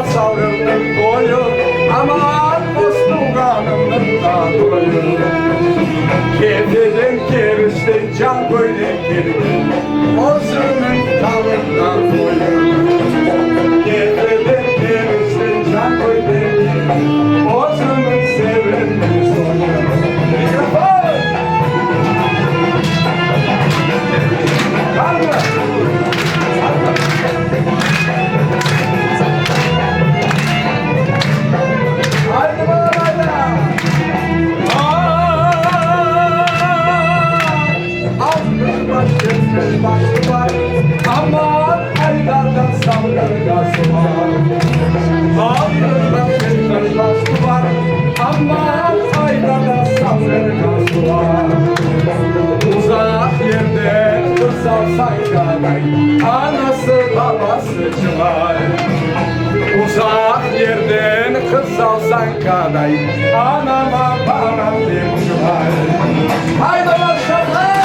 salgının boyu, aman bostuğanımın da boyu. Kediden kerişten can böyle kirdi, bozunun dalından boyu. Kediden kerişten can böyle kirdi, bozunun sevenin soyu. Mikrofon! Kalma! Haydi bana haydi! Altın başkası başlı var, aman aylardan salgırgası var. Altın başkası başlı var, aman aylardan salgırgası var. Uzak yerde kız alsak kadar, anası babası çıvar. Uzak yerden kız alsan kadar, anama babam bir çıvar. Haydi maşallah!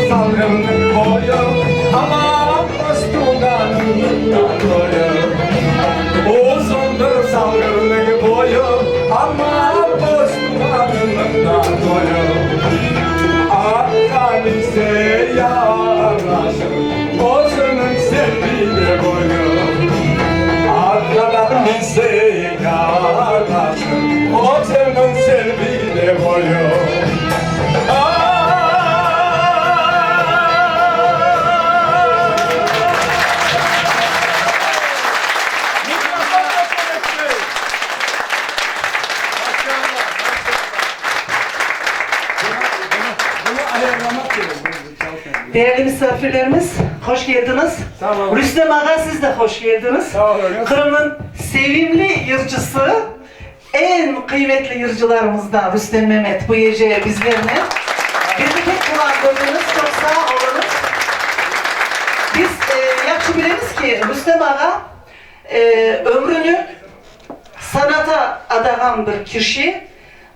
Salgının boyu, aman bostuğanımın boyu. Uzundur salgının boyu, aman bostuğanımın boyu. Akdenize yaraşır, bozunun sevdiği boyu. Akdenize yaraşır, bozunun sevdiği boyu. Değerli misafirlerimiz, hoş geldiniz. Rüstem Ağa, siz de hoş geldiniz. Kırım'ın sevimli yırcısı, en kıymetli yırcılarımızdan Rüstem Mehmet bu gece bizlerle. Birlikte kullandığınız çok sağ olunuz. Biz yakşı biliriz ki Rüstem Ağa ömrünü sanata adagan bir kişi.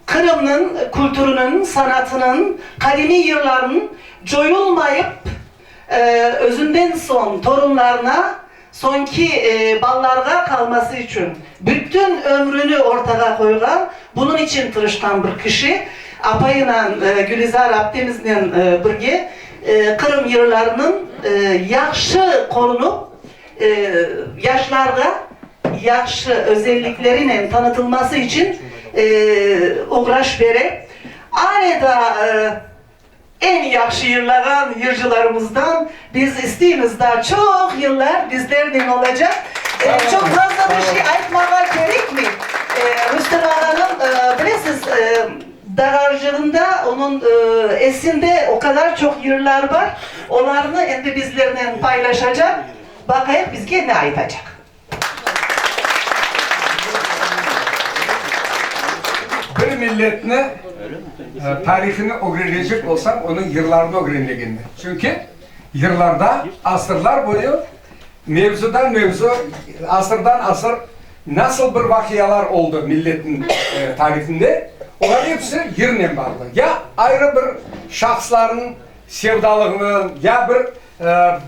Kırım'ın kültürünün, sanatının, kadimi yıllarının coyulmayıp özünden son torunlarına, sonki ballarga kalması için bütün ömrünü ortaya koygan, bunun için tırışkan bir kişi. Apayla Gülizar Abdemiz'le birge Kırım yıllarının yakşı korunup yaşlarda yakşı özellikleriyle tanıtılması için uğraş verip arada en yakşı yılların yırcılarımızdan biz isteğimiz daha çok yıllar bizlerden olacak. Çok fazla bir şey aytmağa gerek mi? Rüstem Ağa'nın bilirsiniz dağarcığında onun esinde o kadar çok yıllar var. Onlarını endi bizlerle paylaşacak. Bakayım bizge ne aytacak. Bir milletini tarihini öğrenecek olsam onun yıllarını öğreneceğim. Çünkü yıllarda asırlar boyu mevzudan mevzu, asırdan asır nasıl bir vakiyalar oldu milletin tarihinde, onlar hepsi yerine bağlı. Ya ayrı bir şahsların sevdalığının, ya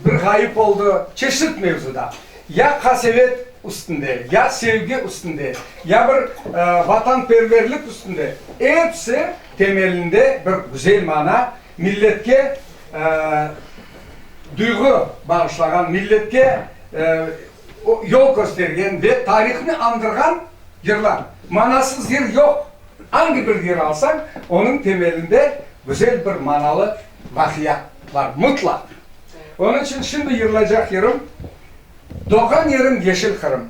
bir gayip oldu çeşit mevzuda, ya kasevet üstünde, ya sevgi üstünde, ya bir vatanperverlik üstünde, hepsi temelinde bir güzel mana, milletke duygu bağışlayan, milletke yol göstergen ve tarihini andırgan yerler. Manasız yer yok. Hangi bir yer alsan, onun temelinde güzel bir manalı vakiya var, mutlak. Onun için şimdi yırılacak yerim, doğan yerim Yeşil Kırım.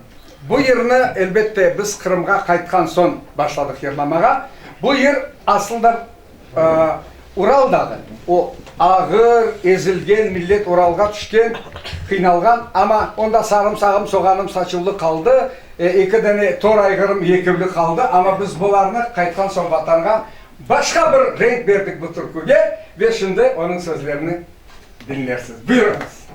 Bu yerini elbette biz Kırım'a kayıtkan son başladık yırlamağa. Bu yer aslında Ural Dağı. O ağır, ezilgen millet Ural'a düşken, kıynalgan ama onda sarımsağım, soğanım saçıldı kaldı. İki tane tor aygırım yekivli kaldı ama biz bularını kayıtkan son vatanға başka bir renk verdik bu türküge ve şimdi onun sözlerini dinlersiniz. Buyurunuz.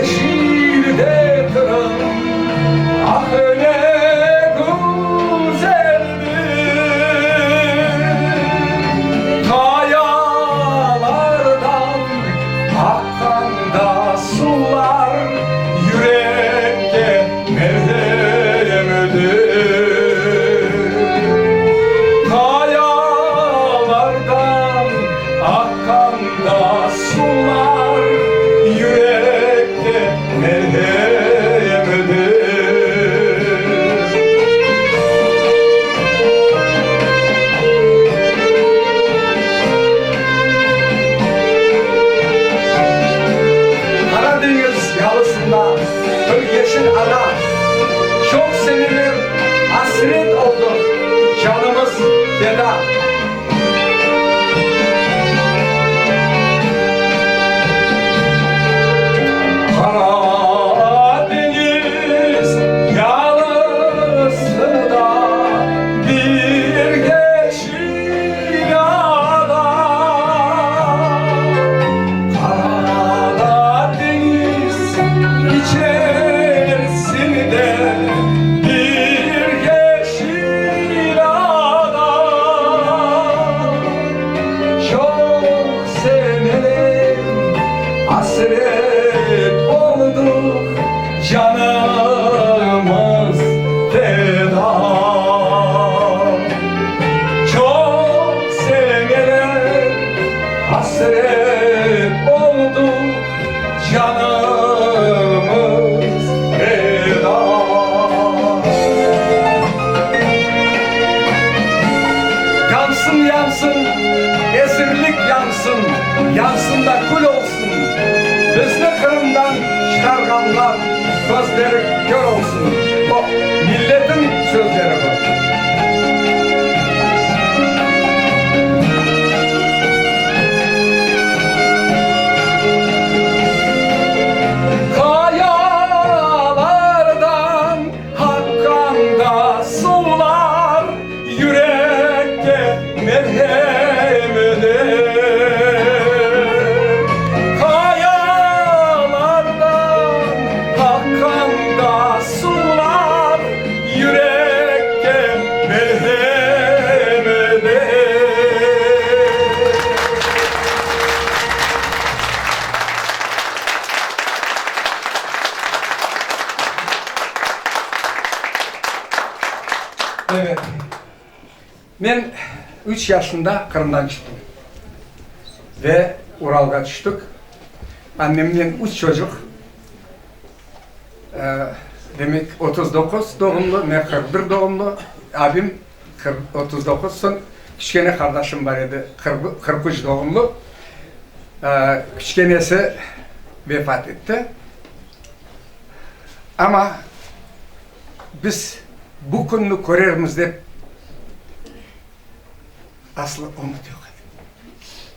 yeşilde kırım, ah öyle güzeldir. Kayalardan akan da sular, yürekte merhem öder. Kayalardan akan da sular, yürekte merhem öder. Karadeniz yalısında bir yeşil ada çok sevilir, hasret oldu canımız feda. Karadeniz yalısında bir yeşil ada. Karadeniz içerisinde bir yeşil ada. Çok seneler hasret olduk, canımız feda. Çok seneler hasret olduk, canımız feda. Yansın yansın, esirlik yansın, yansın da kul olsun. Bizni Kırım'dan çıkarganlar gözleri kör olsun. O milletin sözleri bu. Kayalardan akkan da sular, yürekte merhem öder. Kayalardan akkan da sular, yürekte merhem öder. Evet. Ben 3 yaşında Kırım'dan çıktım. Ve Ural'a düştük. Annemle 3 çocuk. Demek 39 doğumlu, ben 41 doğumlu. Abim 39, son küçükene kardeşim var idi, 43 doğumlu. Küçükenesi vefat etti. Ama biz bu günü görürüz deyip aslı umut yok.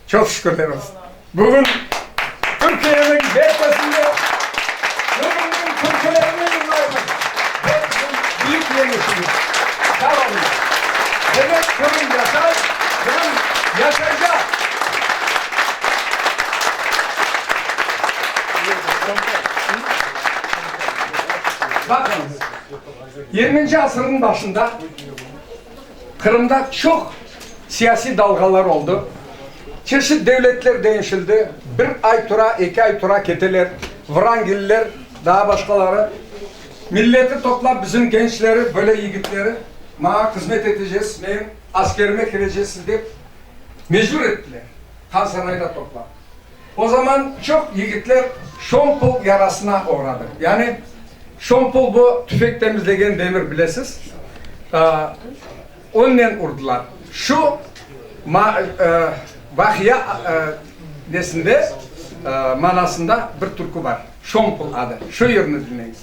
Çok şükürler olsun. Bugün Türkiye'nin bekasında bugün Türkiye'nin vardır. Büyük yemişsiniz. Sağ olun. Evet, Kırım yaşar, Kırım yaşayacak. Bakın, 20. asırın başında Kırım'da çok siyasi dalgalar oldu. Çeşitli devletler değişildi. Bir ay tura, 2 ay tura keteler, Vrangiller, daha başkaları. Milleti toplayıp bizim gençleri, böyle yiğitleri, bana hizmet edeceğiz, benim askerime gireceğiz deyip mecbur ettiler. Han Sarayı'da toplayıp. O zaman çok yiğitler şompul yarasına uğradı. Yani şompul bu tüfek temizlegen demir bilesiz. Onunla vurdular. Şu Vahya nesinde manasında bir türkü var. Şompul adı. Şu yerini dinleyin.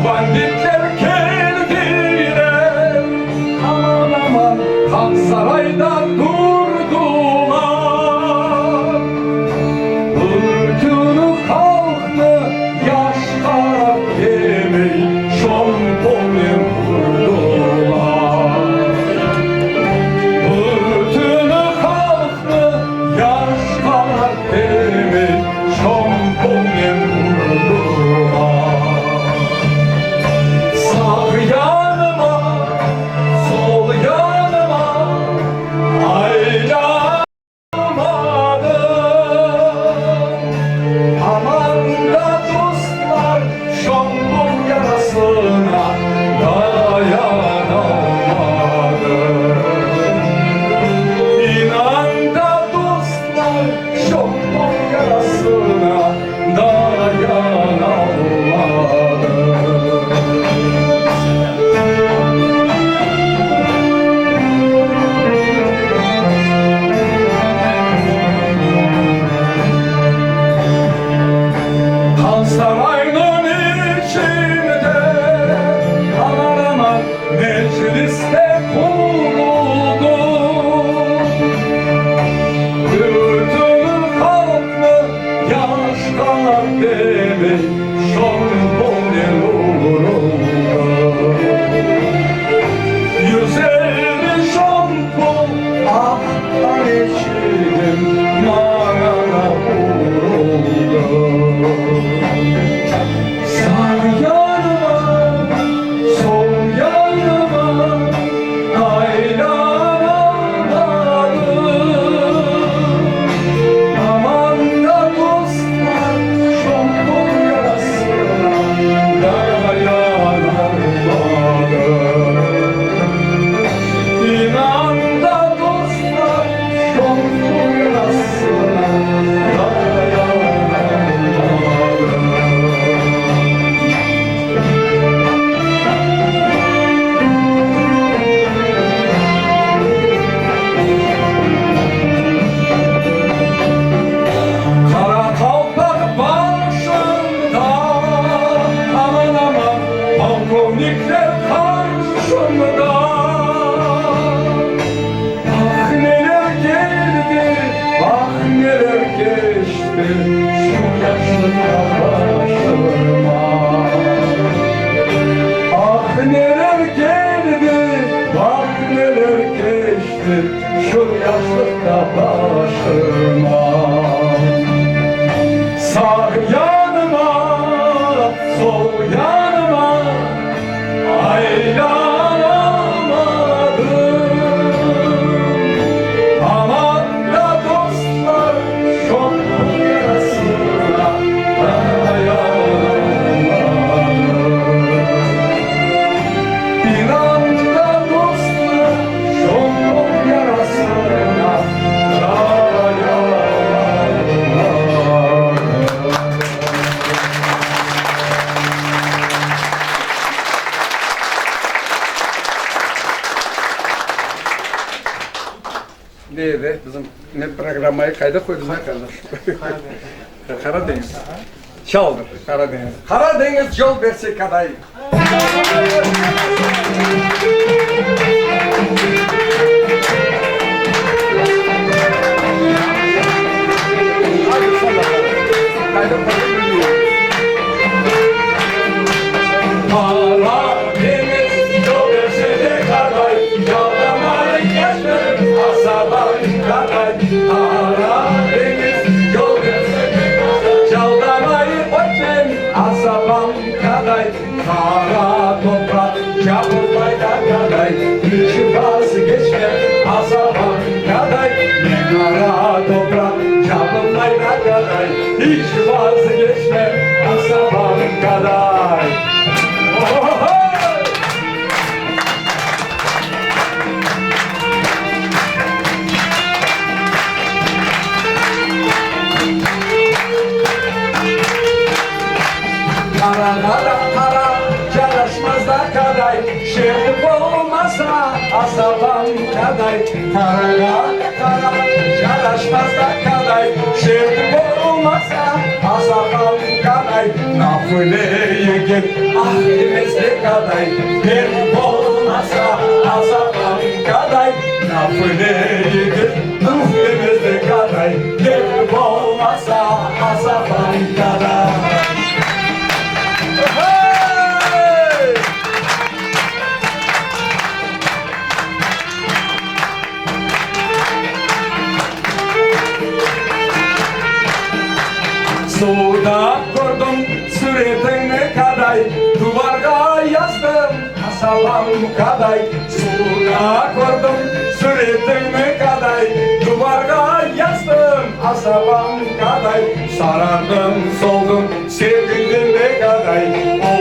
Banditler geldiler, mecliste kuruldu. Bütün halkı yaşlar demek şan boyun uğrunda. 150 şampon ah içtim mağara uğrunda. Sağ yanıma, sol yanıma aylanamadım. Aman da dostlar şampon yarasına dayanamadım. İnan da dostlar şampon yarasına dayanamadım. Kara kalpak başında aman aman polkovnikler karşımda. Ah neler geldi, ah neler geçti şu yaşlı başıma. Ah neler geldi, ah neler geçti şu yaşlıkta başıma. Sağ yanıma, sol yanıma aylanamadım. Aman da dostlar şampon yarasına dayanamadım. İnan da dostlar şampon yarasına dayanamadım. Neydi? Bizim ne programmayı kayda koydum arkadaşlar. Karadeniz. Çaldır Karadeniz. Karadeniz yol verse kadayı. Kayda koydum. Karadeniz yol verse de kadayı. Yağlamayı geçmedim asabayı kadayı. Karadeniz yol verse de kadayı. Çaldamayı ötmem asabam kadayı. Kara toprak çapulmayla kadayı. Hiç vazgeçmem asabam kadayı. Ne kara toprak çapulmayla kadayı. Hiç vazgeçmem asabam kadayı. Kara çalışmaz da kaday, şerif olmasa asabam kaday. Kara çalışmaz da kaday, şerif olmasa asabam kaday. Nafileye git ahimizde kaday, şerif olmasa asabam kaday. Nafileye git ahimizde kaday, şerif olmasa asabam kaday. Suda kurdum suretini kaday, duvarga yazdım asabam kaday. Suda kurdum suretini kaday, duvarga yazdım asabam kaday. Sarardım soldum sevgildim de kaday,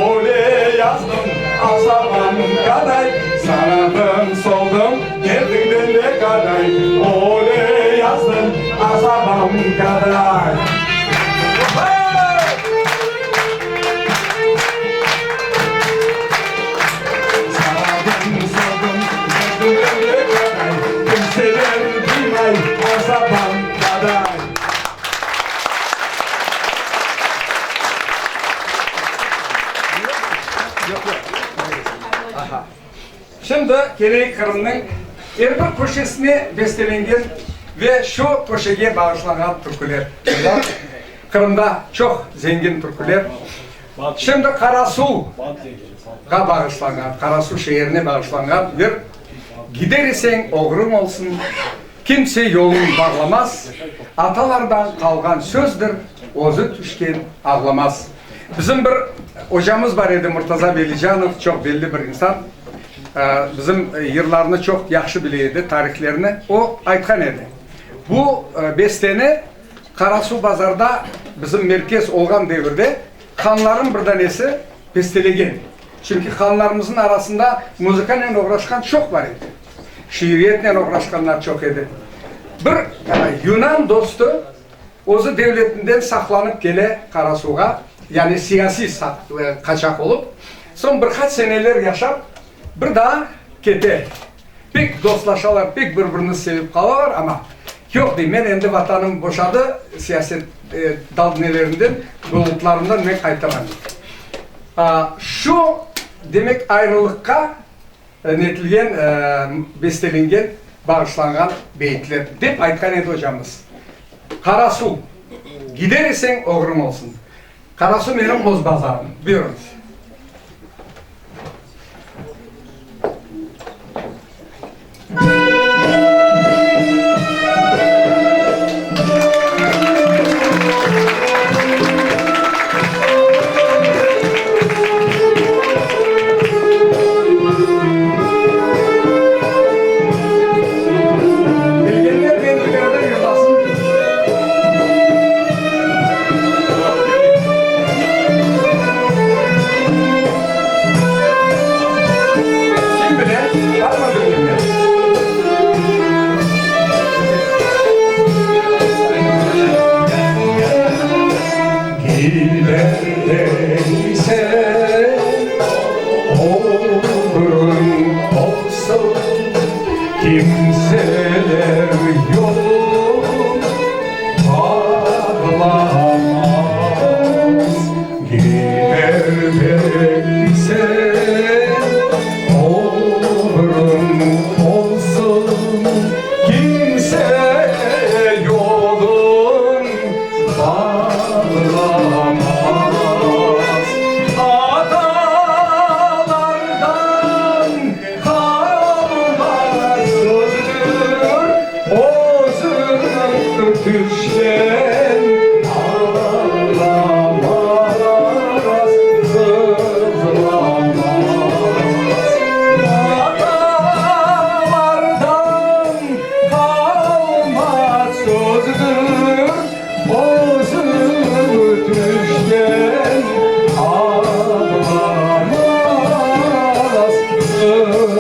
ole yazdım asabam kaday. Sarardım soldum sevgildim de kaday, ole yazdım asabam kaday. Şimdi Kerey Kırım'ın her bir köşesine bestelengen ve şu köşeye bağışlanan türküler. Kırım'da çok zengin türküler. Şimdi Karasu'ga bağışlanan, Karasu şehrine bağışlanan bir gider isen oğrun olsun, kimse yolunu bağlamaz, atalardan kalgan sözdür, ozu düşken ağlamaz. Bizim bir hocamız var idi, Murtaza Belicanov, çok belli bir insan. Bizim yıllarını çok yaxşı biliydi, tarihlerini. O aytkan edi. Bu besteni Karasu Bazar'da bizim merkez olgan devirde kanların bir tanesi bestelegen. Çünkü kanlarımızın arasında müzikayla uğraşkan çok var idi. Şiiriyetle uğraşkanlar çok idi. Bir Yunan dostu ozu devletinden saklanıp gele Karasu'ga, yani siyasi kaçak olup, son birkaç seneler yaşap, bir daha kete. Pek dostlaşalar, pek birbirini sevip kalalar ama yok değil, ben endi vatanım boşadı, siyaset dalnelerinden, bulutlarından ben kaytamam. Şu demek ayrılıkka netilgen, bestelengen, bağışlanan beyitler dep aytkan edi hocamız. Karasu, gider isen oğrun olsun. Karasu benim bozbazarım. Buyurunuz. Kimseler yok ağlamaz, gider değilse oğlum olsun, kimse yolun bağlamaz. Adalardan kalmaz düşen ağlamaz, sızlamaz. Adalardan kalmaz sözdür, ozu düşen ağlamaz, sızlamaz.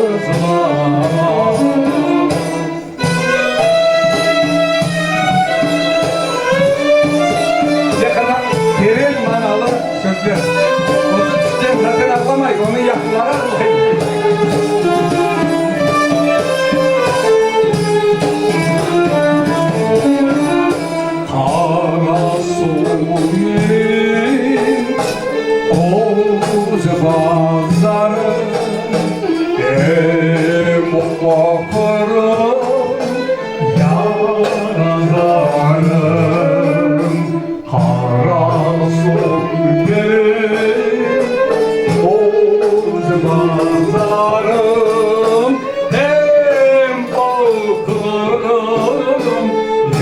Sözler. Onu tutacağım zaten ağlamayın, onun yakınları ağlayın. Karasu'nun oz bazarı bakırım yaralarım. Karasu'nun oz bazarım hem bakırım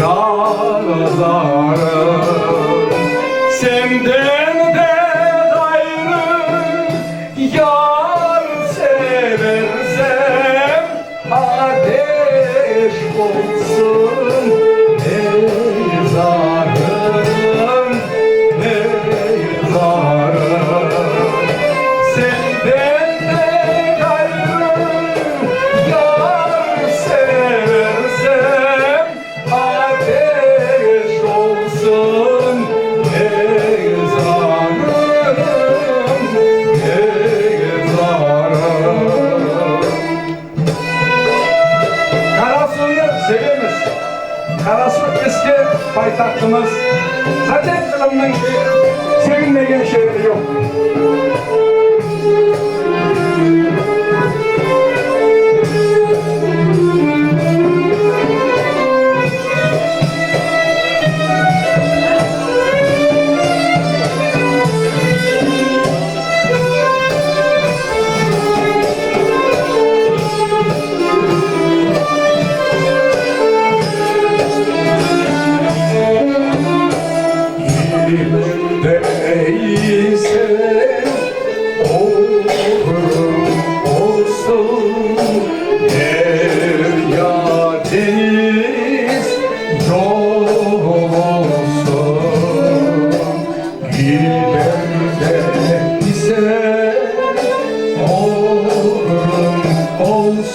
yaralarım. Senden de gayrı yar seversem ateş olsun mezarım, mezarım. Senden de gayrı yar seversem ateş olsun mezarım, mezarım. Karasu'yu severiz. Karasu eski payitahtımız. Zaten Kırım'ın sevilmeyen şehri yok.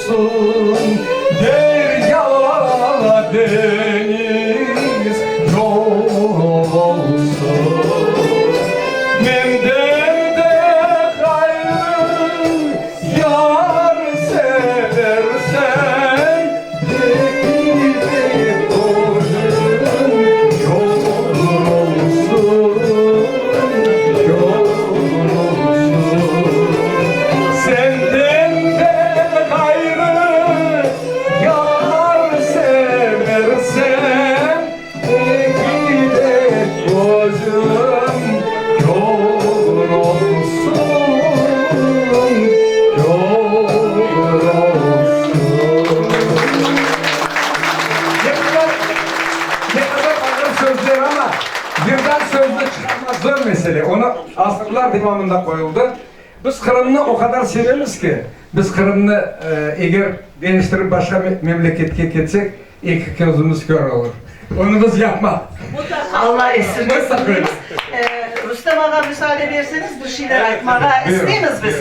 olsun, derya deniz yol olsun. Menden de gayrı yar seversen, bir boyun yol olsun, yol olsun. Senden de gayrı yar seversen, gidek gözüm yol olsun, yol olsun. Ne kadar ağır sözler ama birden sözle çıkarmak zor mesele. Onu asırlar devamında koyuldu. Biz Kırım'ı o kadar severiz ki, biz Kırım'ı eğer değiştirip başka memleketke gitsek iki gözümüz kör olur. Onu biz yapma. Allah esirgesin. Öyle. Rüstem Ağa müsaade ederseniz bir şeyler aytmağa Buyurun, isteyiniz biz.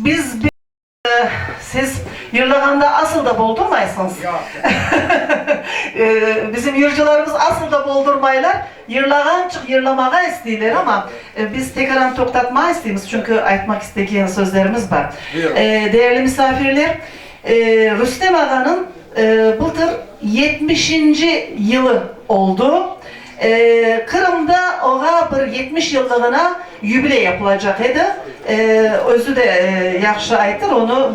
buyurun. Siz yırlaganda asıl da boldurmaysınız. Bizim yırcılarımız asıl da boldurmaylar. Yırlagan çık yırlamağa isteyler ama biz tekaran toktatma isteyimiz çünkü aytmak istediğin sözlerimiz var. Değerli misafirler, Rüstem Ağa'nın bıltır 70. yılı oldu. Kırım'da oğa bir 70 yıllığına yübile yapılacak idi. Özü de yaxşı aytır, onu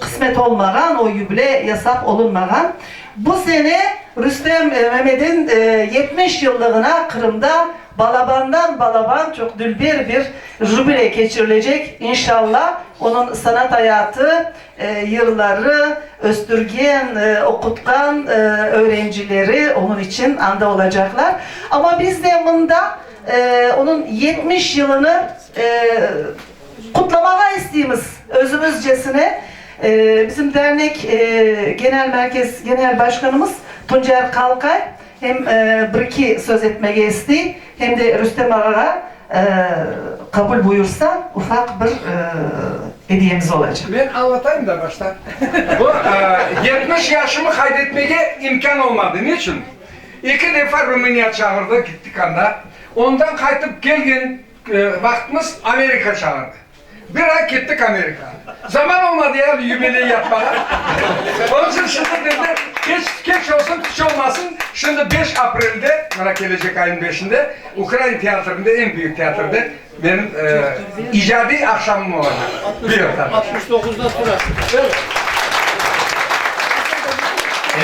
kısmet olmagan, o yübile yasap olunmagan. Bu sene Rüstem Mehmet'in 70 yıllığına Kırım'da Balaban'dan Balaban çok dülbir bir jübile geçirilecek inşallah. Onun sanat hayatı, yılları, Öztürk'ün okutkan öğrencileri onun için anda olacaklar. Ama biz de bunda onun 70 yılını kutlamaya istiyoruz özümüzcesine. Bizim dernek genel merkez genel başkanımız Tuncer Kalkay hem bir iki söz etmeye isti hem de Rüstem Ağa'ya kabul buyursa ufak bir hediyemiz olacak. Ben anlatayım da baştan. Bu 70 yaşımı kaydetmeye imkan olmadı. Niçin? İki defa Rumanya çağırdı, gittik anda. Ondan kaytıp gelgen vaktimiz Amerika çağırdı. Bir ay gittik Amerika. Zaman olmadı ya yübile yapmaya. Onun için şimdi dedi, geç olsun, hiç olmasın. Şimdi 5 April'de, gelecek ayın 5'inde, Ukrayna tiyatrında, en büyük tiyatroda benim icadi akşamım olacak. Biliyor tabii. 69'da sonra.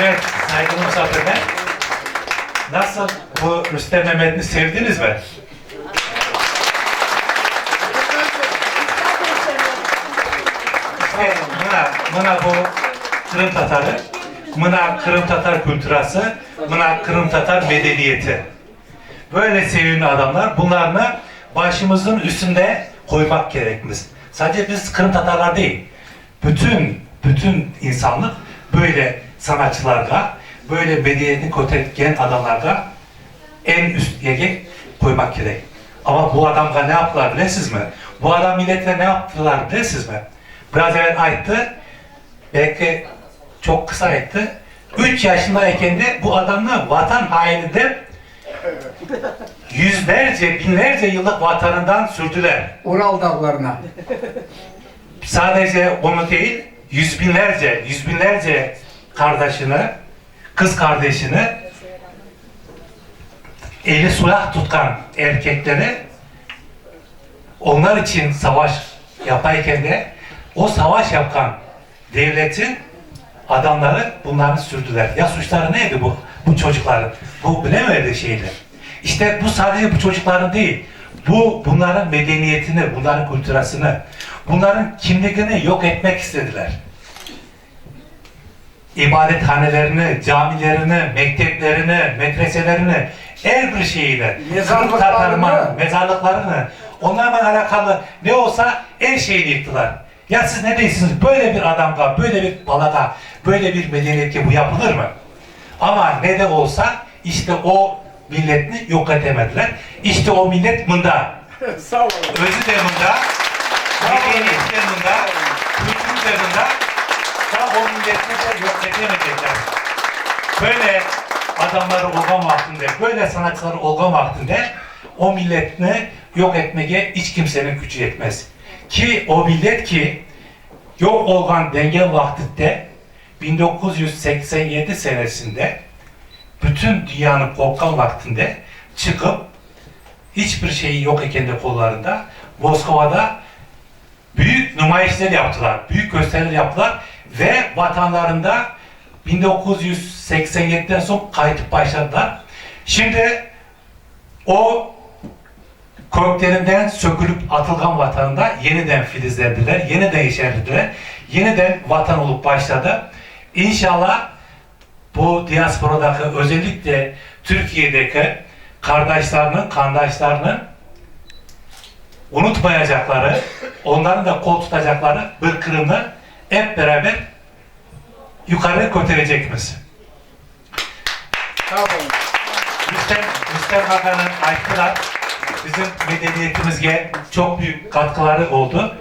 Evet, saygılı misafirler. Nasıl bu Rüstem Mehmet'i sevdiniz mi? İşte buna bu Kırım Tatarı, buna Kırım Tatar kültürası, buna Kırım Tatar medeniyeti. Böyle sevimli adamlar, bunlarını başımızın üstünde koymak gerekmez. Sadece biz Kırım Tatarlar değil, bütün insanlık böyle sanatçılarla, böyle medeniyetini kotetken adamlarla en üst yere koymak gerek. Ama bu adamla ne yaptılar bilesiniz mi? Bu adam millete ne yaptılar bilesiniz mi? Biraz evvel ayıttı, belki çok kısa ayıttı. 3 yaşındayken de bu adamla vatan haininde yüzlerce, binlerce yıllık vatanından sürdüler. Ural dağlarına. Sadece onu değil, yüz binlerce kardeşini, kız kardeşini eli silah tutan erkekleri onlar için savaş yaparken de o savaş yapan devletin adamları bunları sürdüler. Ya suçları neydi bu çocukların? Bu bilemedi şeyler. İşte bu sadece bu çocukların değil. Bunların medeniyetini, bunların kültürasını, bunların kimliğini yok etmek istediler. İbadethanelerini, camilerini, mekteplerini, medreselerini, her bir şeyiyle, mezarlıklarını, onlarla alakalı ne olsa her şeyi yıktılar. Ya siz ne değilsiniz? Böyle bir adamla, böyle bir balada, böyle bir medeniyetke bu yapılır mı? Ama ne de olsa işte o milletini yok edemediler. İşte o millet bunda. Sağ olun. Özü de bunda, medeniyeti de bunda, kültürü çıktığında daha o milletini de yok edemeyecekler. Böyle adamları olgan vaktinde, böyle sanatçıları olgan vaktinde o milletini yok etmeye hiç kimsenin gücü yetmez. Ki o millet ki yok olgan denge vaktinde 1987 senesinde bütün dünyanın korkan vaktinde çıkıp hiçbir şeyi yok kendi kollarında Moskova'da büyük nümayişler yaptılar, büyük gösteriler yaptılar ve vatanlarında 1987'den sonra kayıtıp başladılar. Şimdi o köklerinden sökülüp atılgan vatanında yeniden filizlendiler, yeniden yeşerdiler, yeniden vatan olup başladı. İnşallah bu diasporadaki özellikle Türkiye'deki kardeşlerinin unutmayacakları, onların da kol tutacakları bir Kırım'ı hep beraber yukarı götürecekmiz. Tamam. Rüstem Hakan'ın ayetler bizim medeniyetimize çok büyük katkıları oldu.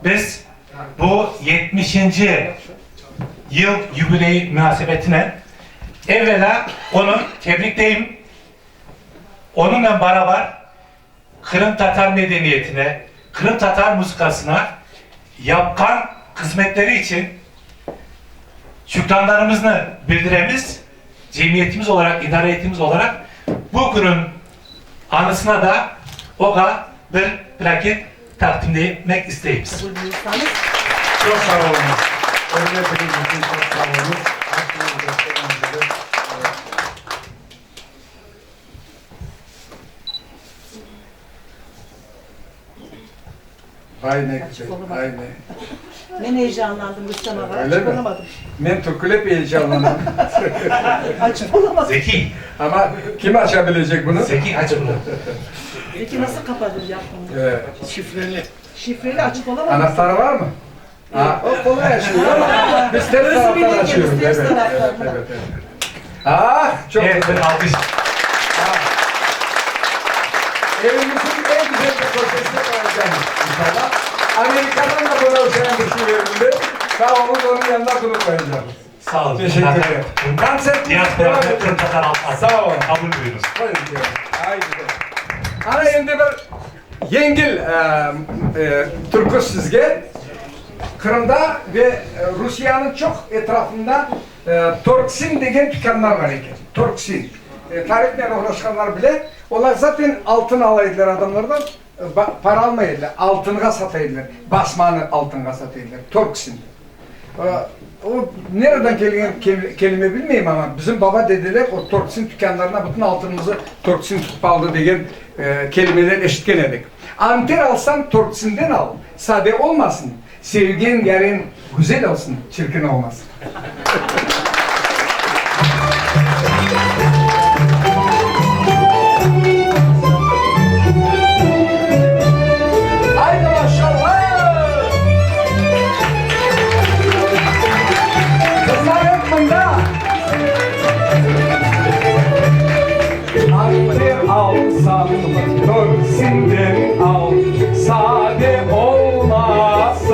Biz bu 70. yıl jubileyi münasebetine evvela onu tebrikleyeyim. Onunla beraber Kırım Tatar medeniyetine, Kırım Tatar musikasına yapkan hizmetleri için şükranlarımızı bildiremiz, cemiyetimiz olarak, idare heyetimiz olarak bu günün anısına da oga bir plaket takdim etmek isteyiz. Çok sağ olun. Örnekleriniz için çok sağ olun. Aynen güzel, aynen. Ben heyecanlandım Rüstem Ağa. Öyle mi? Açıklamadım. Ben Türkülep heyecanlandım. Açıklamadım. Zeki, Ama kim açabilecek bunu? Zeki açıklı. Peki nasıl kapatır yaptığını? Evet. Şifreli açık olamadı. Anahtarı var mı? O kolay açılıyor ama biz ters Özü taraftan bilirken açıyoruz. biz ters Evet, taraftan. evet. Ah, çok Evet, güzel. bir alkış. Evimizin en güzel bir köşesine koyacağım inşallah. Amerika'dan da buna özel bir şey verildi. Sağ olun, onun yanına bunu koyacağım. Sağ olun. Teşekkür ederim. Konsertimiz devam Diaspora'da ediyor. Kırım Tatar altı. Sağ olun. Kabul buyurunuz. Koyun diyorum. Haydi. Ana endi bir yengil türkü sizge. Kırım'da ve Rusya'nın çok etrafında Torksin degen dükkanlar var ekan. Torksin. Tarihle uğraşanlar bile, onlar zaten altın alaydılar adamlardan, para almaydılar, altınga sataydılar, basmanı altınga sataydılar, Torksin. O nereden gelen kelime bilmeyeyim ama bizim baba dediler o Torksin dükkanlarına bütün altınımızı Torksin tutup aldı degen kelimeler eşitken edik. Anter alsan Torksin'den al, sade olmasın, sevgin yarın güzel olsun, çirkin olmasın. Haydi maşallah! Kızlar yapmında! Anter alsan, Torksin'den al, sade olmasın.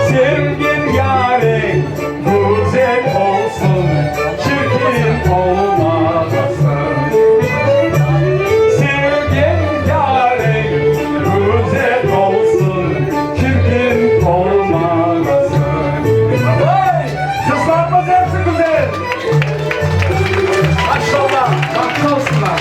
Sevgin yarın güzel olsun, çirkin olmasın. Sevgin yarın güzel olsun, çirkin olmasın. Vay! Kızlarımız hepsi güzel. Maşallah, bakın olsunlar.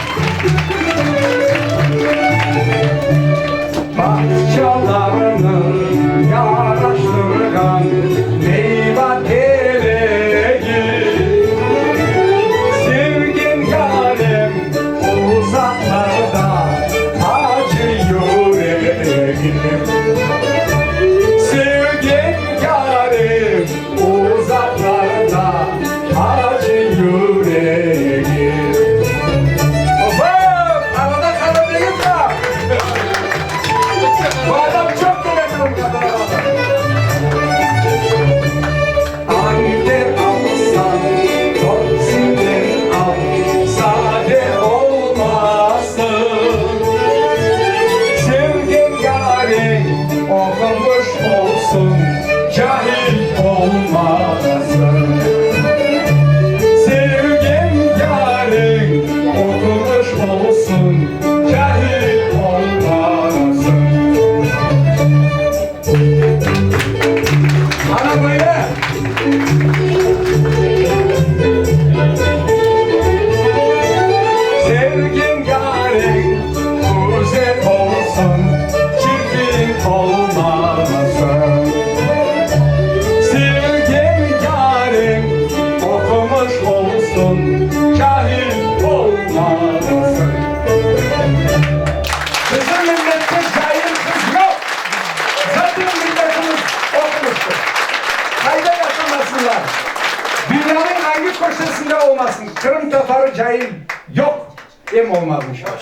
köşesinde olmasın. Kırım Tatarı cahil yok. Em olmaz inşallah.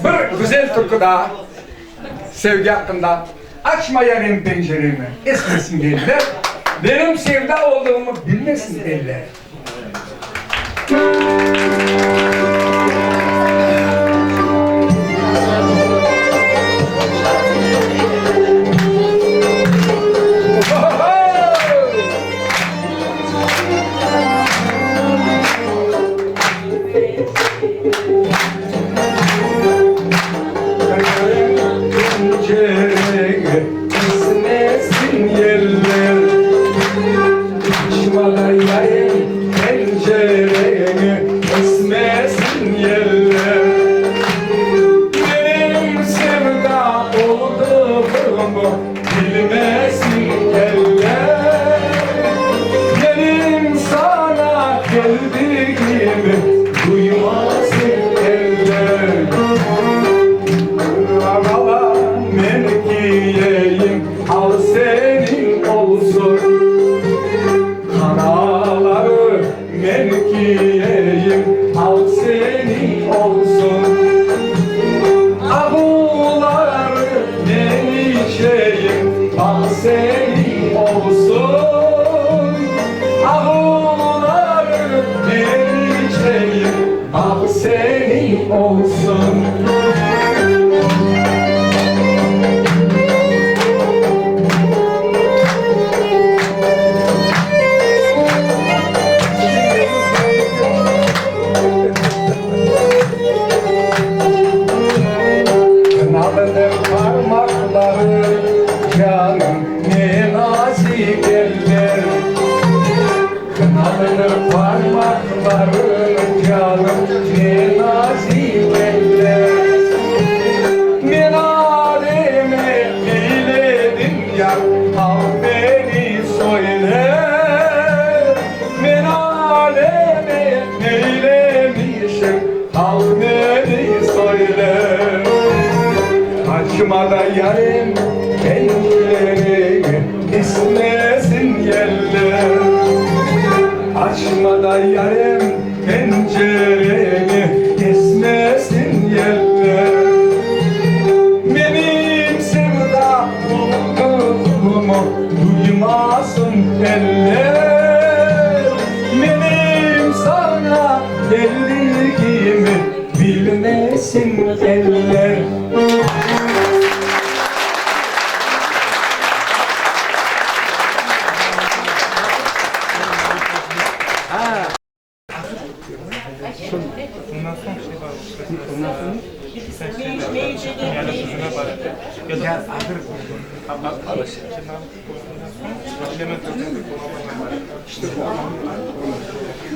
Bir güzel türkü daha. Sevgi hakkında. Açma yarım penceremi. Esmesin derler. Benim sevda olduğumu bilmesin derler.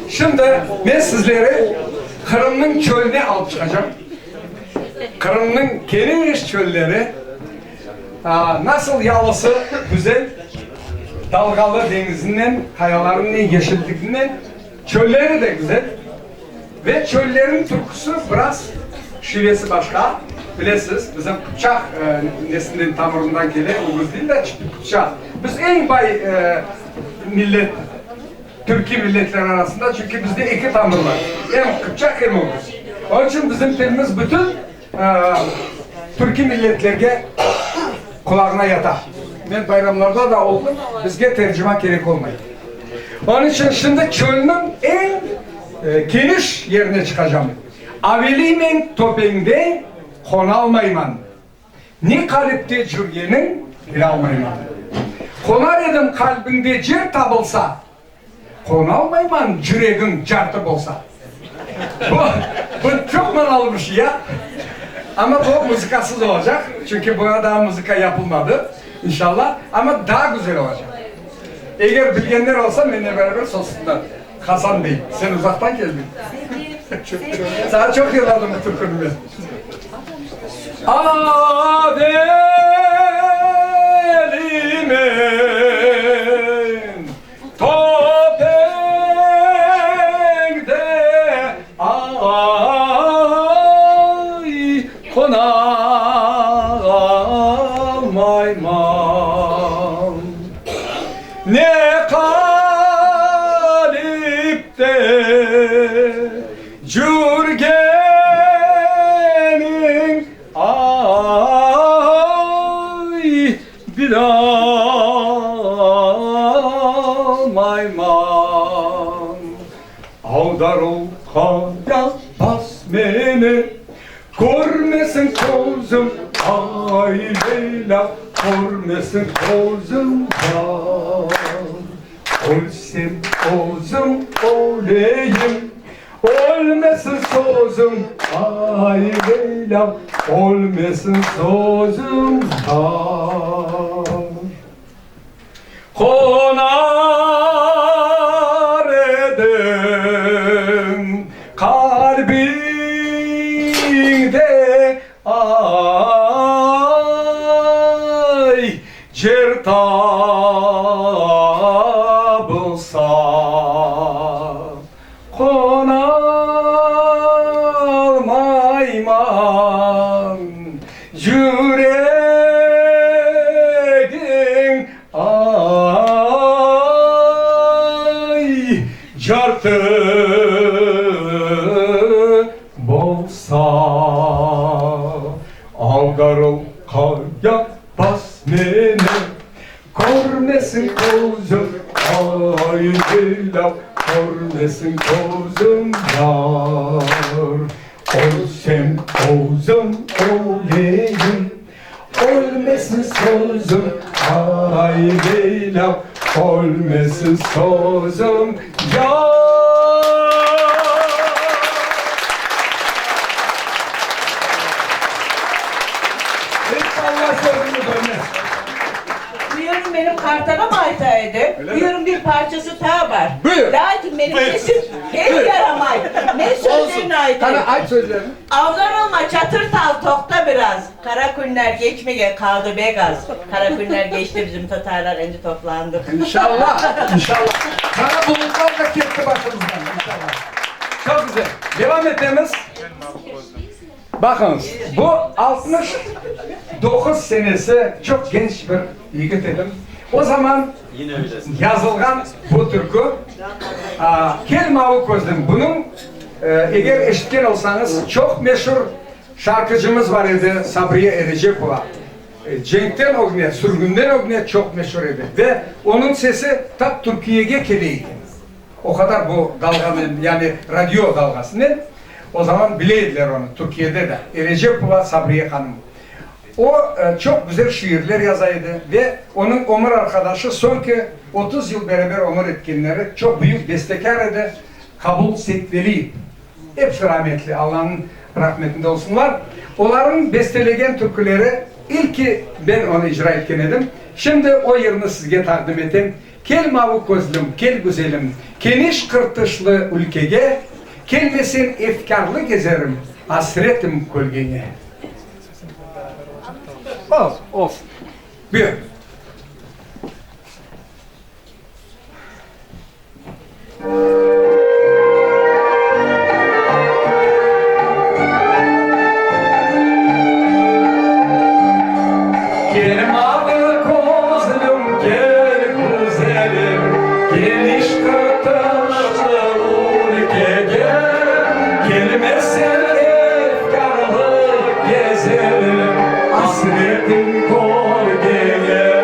Şimdi ben sizlere Kırım'ın çölüne alıp çıkacağım. Kırım'ın geniş çölleri nasıl yalısı güzel, dalgalı denizinden, kayalarının yeşilliğinden, çölleri de güzel. Ve çöllerin türküsü biraz şivesi başka. Bilirsiniz bizim Kıpçak neslinin tamırından gelen Uğuz değil de Kıpçak. Biz en bay millet, Türkiye milletler arasında çünkü bizde iki tamır var. Hem Kıpçak hem Uğuz. Onun için bizim dilimiz bütün Türkiye milletlerge kulağına yatar. Ben bayramlarda da oldum, bizge tercüman gerek olmayı. Onun için şimdi çölünün en geniş yerine çıkacağım. Avelimin topengde konalmayman. Ne kalipte cürgenin bilalmayman. Konar edim kalbinde cer tabılsa, konalmayman cüregin cartı bolsa. Bu çok manalı bir şey ya. Ama bu müzikasız olacak. Çünkü buna daha müzika yapılmadı. İnşallah. Ama daha güzel olacak. Eğer bilgenler olsa benimle beraber sorsunlar. Hasan Bey, sen uzaktan geldin. Sana çok yılladım bu türkünü ben. Avelimin topengde ay konalmayman. mayman Avdarıl kaya bas beni Görmesin gözüm ay Leyla Görmesin gözüm Ölsem özüm öleyim Ölmesin sözüm ay Leyla Ölmesin sözüm Konar edim kalbinde ay cer tabılsa konar mayman yüreğin ay cartı bolsa Avdarıl kaya bas beni Görmesin gözüm ay Leyla Görmesin gözüm yar Ölsem özüm öleyim Ölmesin sözüm ay Leyla Ölmesin sözüm yar İnşallah sözümü dönmez. Buyurun benim kartana mı aytaydı? Buyurun bir parçası daha var. Buyur. Lakin benim sesim hiç yaramay. Ne sözlerini aytaydı? Sana aç sözlerini. Avlar olma çatır tal tokta biraz. Kara günler geçmeye kaldı be gaz. Kara günler geçti bizim Tatarlar önce toplandık. İnşallah, inşallah. Sana bulutlar da ketti başımızdan inşallah. Çok güzel. Devam edemiz. Bakın bu 69 senesi çok genç bir yigit edim. O zaman yazılgan bu türkü Kel Mavi Gözlüm. Bunun eğer eşitken olsanız çok meşhur şarkıcımız var idi Sabriye Erecekova. Cenk'ten o güne, sürgünden o güne çok meşhur idi. Ve onun sesi tak Türkiye'ye keliydi. O kadar bu dalganın yani radyo dalgasının. O zaman bileydiler onu Türkiye'de de. Erecekova Sabriye Hanım. O çok güzel şiirler yazaydı ve onun Ömür arkadaşı son ki 30 yıl beraber Ömür etkinleri çok büyük destekar idi. Kabul Setveli. Hepsi rahmetli. Allah'ın rahmetinde olsunlar. Onların bestelegen türküleri ilki ben onu icra etken edim. Şimdi o yerini sizge takdim edeyim. Kel mavi gözlüm, kel güzelim, geniş kırtışlı ülkege, kelmesin efkarlı gezerim, hasretim kölgene. Olsun. Buyur. Gel mavi gözlüm, gel güzelim, geniş kırtışlı ülkege, gelmesin efkarlı gezelim, hasretin kölgeye.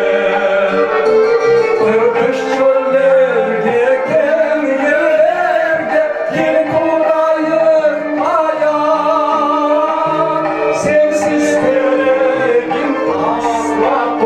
Kırkış çöllerde, gel yerlerde, gel kurayım ayağa, sensiz telegin asla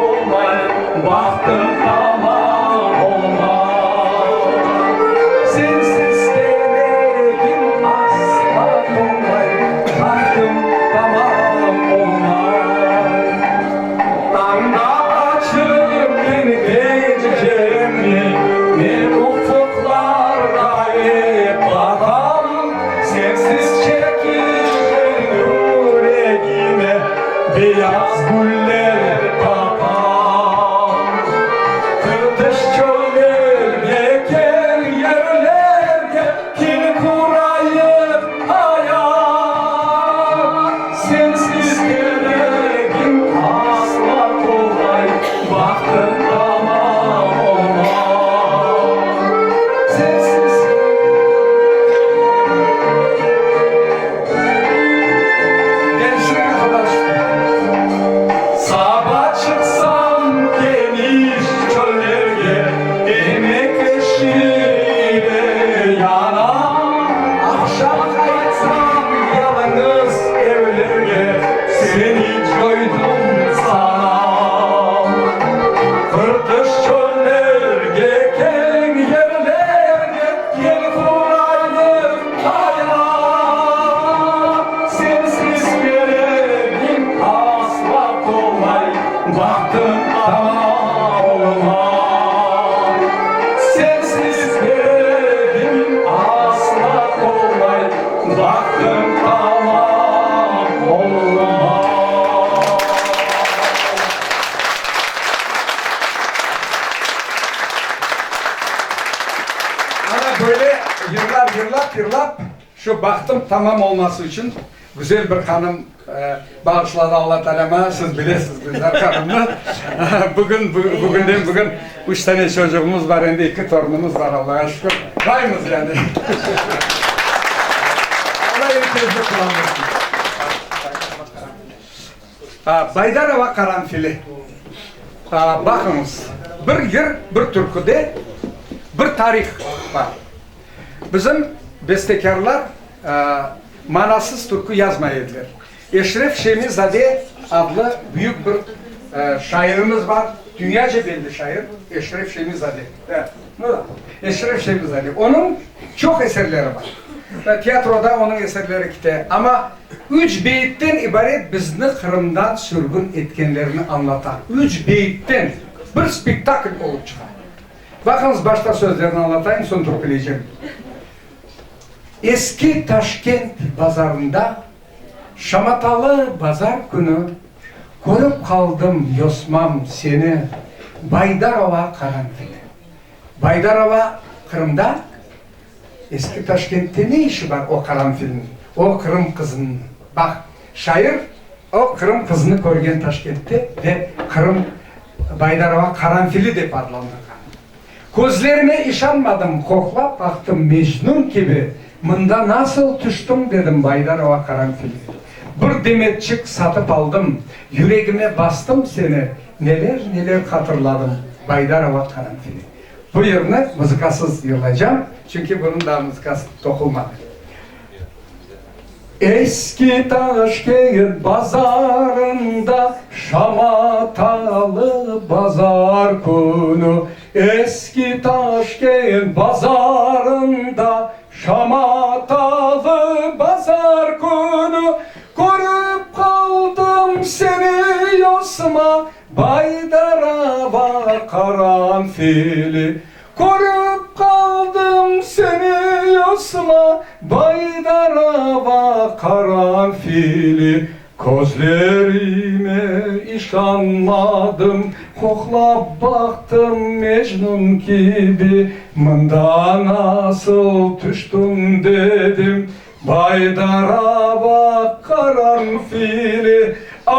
baktım tamam olmaz. Sensiz benim asla olmay, baktım tamam olmaz. Ana böyle yıllar şu baktım tamam olması için güzel bir hanım bağışladı Allah Teala'ma. Siz bilirsiniz güzel hanımlar. bugün 3 tane çocuğumuz var, şimdi 2 torunumuz var Allah'a şükür. Kayımız yani. Allah ülkemizi kullanmasın. Baydarova Karanfili. Bakınız, bir türküde bir tarih var. Bizim bestekarlar manasız türkü yazmayırlar. Eşref Şemizade adlı büyük bir şairimiz var. Dünyaca belli şair Eşref Şemizade. Evet. Eşref Şemizade. Onun çok eserleri var. Tiyatroda onun eserleri gitti. Ama 3 beyitten ibaret bizni Kırım'dan sürgün etkenlerini anlatan. 3 beyitten bir spektakl olup çıkar. Bakınız başta sözlerini anlatayım, sonra türküleyeceğim. Eski Taşkent pazarında şamatalı pazar günü görüp kaldım yosmam seni, Baydarova Karanfili. Baydarova Kırım'da, eski Taşkent'te ne işi var o karanfilin, o Kırım kızının? Bak, şair o Kırım kızını görgen Taşkent'te ve Kırım Baydarova Karanfili de adlandırgan. Gözlerime işanmadım, koklap baktım Mecnun gibi. Mında nasıl düştüm dedim Baydarova Karanfili. Bir demetçik satıp aldım, yüreğime bastım seni. Neler neler hatırladım Baydarova Karanfili. Bu yerine müzikasız yollayacağım. Çünkü bunun daha müzikası dokunmadı. Eski Taşkent pazarında şamatalı pazar günü. Eski Taşkent pazarında şamatalı pazar günü. Görüp kaldım seni yosma, Baydarova Karanfili. Görüp kaldım seni yosma, Baydarova Karanfili. Gözlerime işanmadım, koklap baktım Mecnun gibi. Mında nasıl düştüm dedim Baydarova Karanfili. Ah,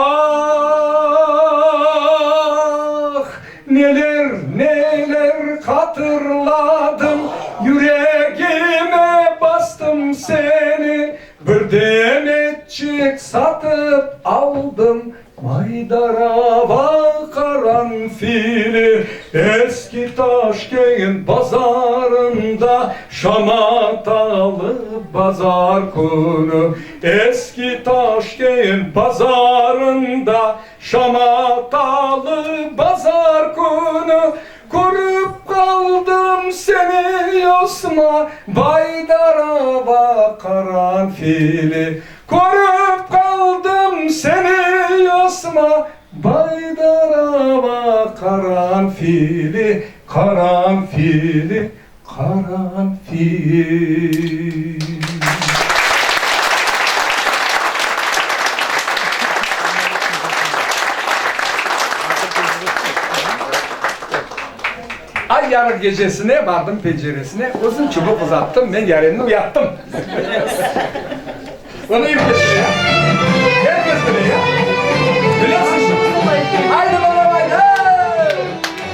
neler neler hatırladım, yüreğime bastım seni. Bir demetçik satıp aldım Baydarova Karanfili. Eski Taşkent pazarında şamatalı pazar günü. Eski Taşkent pazarında şamatalı pazar günü. Görüp kaldım seni yosma, Baydarova Karanfili. Görüp kaldım seni yosma, Baydarova Karanfili. Karanfili, Karanfili. Ay yarın gecesine vardım penceresine, uzun çubuk uzattım, ben yarını uyattım. Onu iyi bilirsin ya. Herkes bilir ya. Biliyorsun. Haydi bana haydi.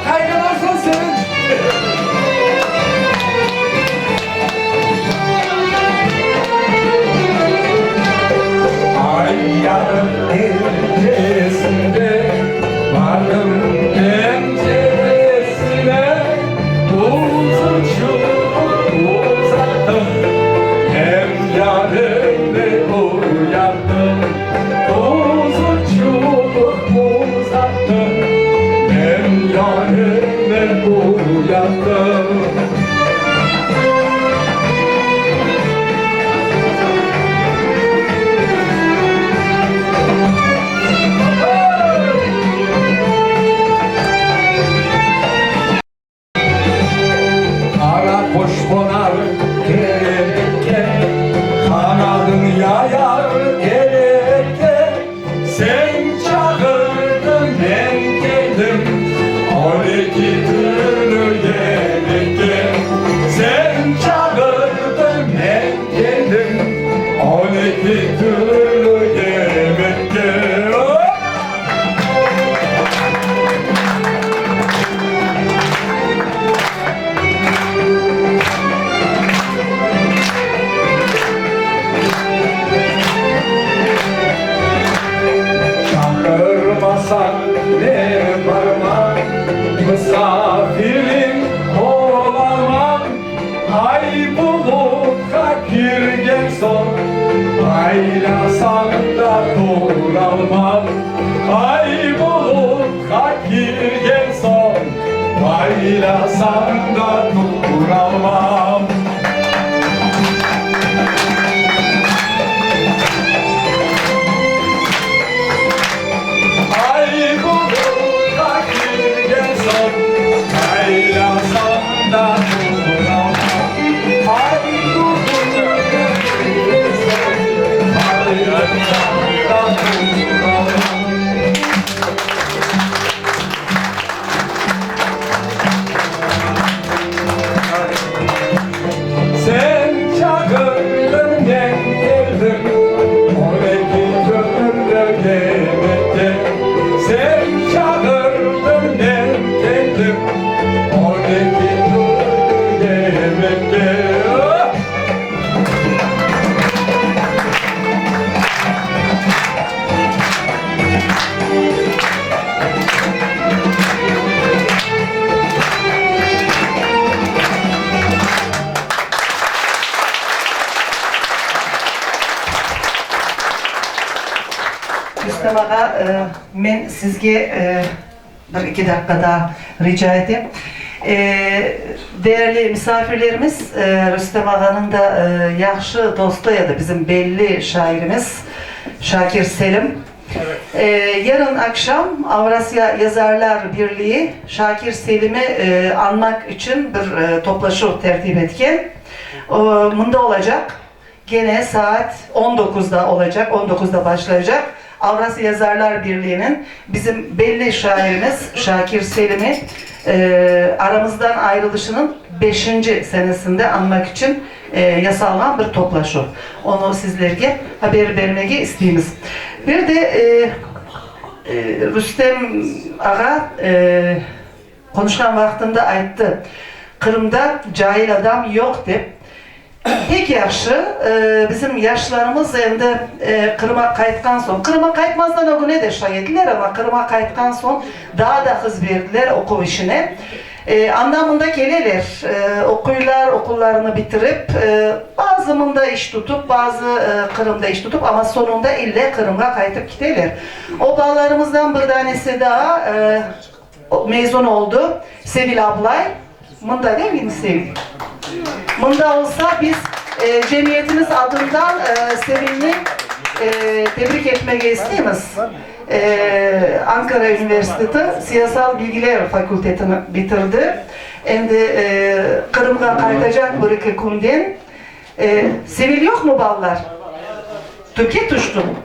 Kaygılarsın sevinç. Ay yarın gecesinde vardım penceresine, uzun çubuk uzattım, hem yarını uyattım. Uzun çubuk uzattım, hem yarını uyattım. evine varmam, misafirin olamam. Ay bulutla girgen son, aylasan da duralmam. Ay bulutla girgen son, aylasan da duralmam. Ay bulutla girgen son, aylasan da duralmam. Ay bulutla girgen son, aylasan da duralmam. Sen çağırdın ben geldim, oradaki gönlümde gelmekte. Sen çağırdın ben geldim, oradaki gönlümde gelmekte. Rüstem Ağa, ben sizge bir iki dakika daha rica edeyim. Değerli misafirlerimiz, Rüstem Ağa'nın da yaxşı dostu ya da bizim belli şairimiz Şakir Selim. Yarın akşam Avrasya Yazarlar Birliği Şakir Selim'i anmak için bir toplaşu tertip etken. Bunda olacak. Gene saat 19'da olacak, 19'da başlayacak. Avrasya Yazarlar Birliği'nin bizim belli şairimiz Şakir Selim'i aramızdan ayrılışının 5. senesinde anmak için yasallanan bir toplaşu. Onu sizlerge haber vermeye isteyimiz. Bir de Rüstem Ağa konuşan vaktinde ayttı. Kırım'da cahil adam yok deyip pek yaxşı, bizim yaşlarımız endi Kırım'a kayıtkan son. Kırım'a kayıtmazdan o güne de şahitler ama Kırım'a kayıtkan son daha da hız verdiler okul işine. Anlamında gelirler, okuylar okullarını bitirip bazımında iş tutup, bazı Kırım'da iş tutup ama sonunda ille Kırım'a kayıtıp giderler. O bağlarımızdan bir tanesi daha mezun oldu. Sevil ablay. Bunda değil mi Sevil? Bunda olsa biz cemiyetimiz adından Sevil'i tebrik etmek istiyoruz. Ankara Üniversitesi Siyasal Bilgiler Fakültetini bitirdi. Şimdi Kırım'a kaytacak bir iki günden. Sevil yok mu ballar? Tüke tuştum.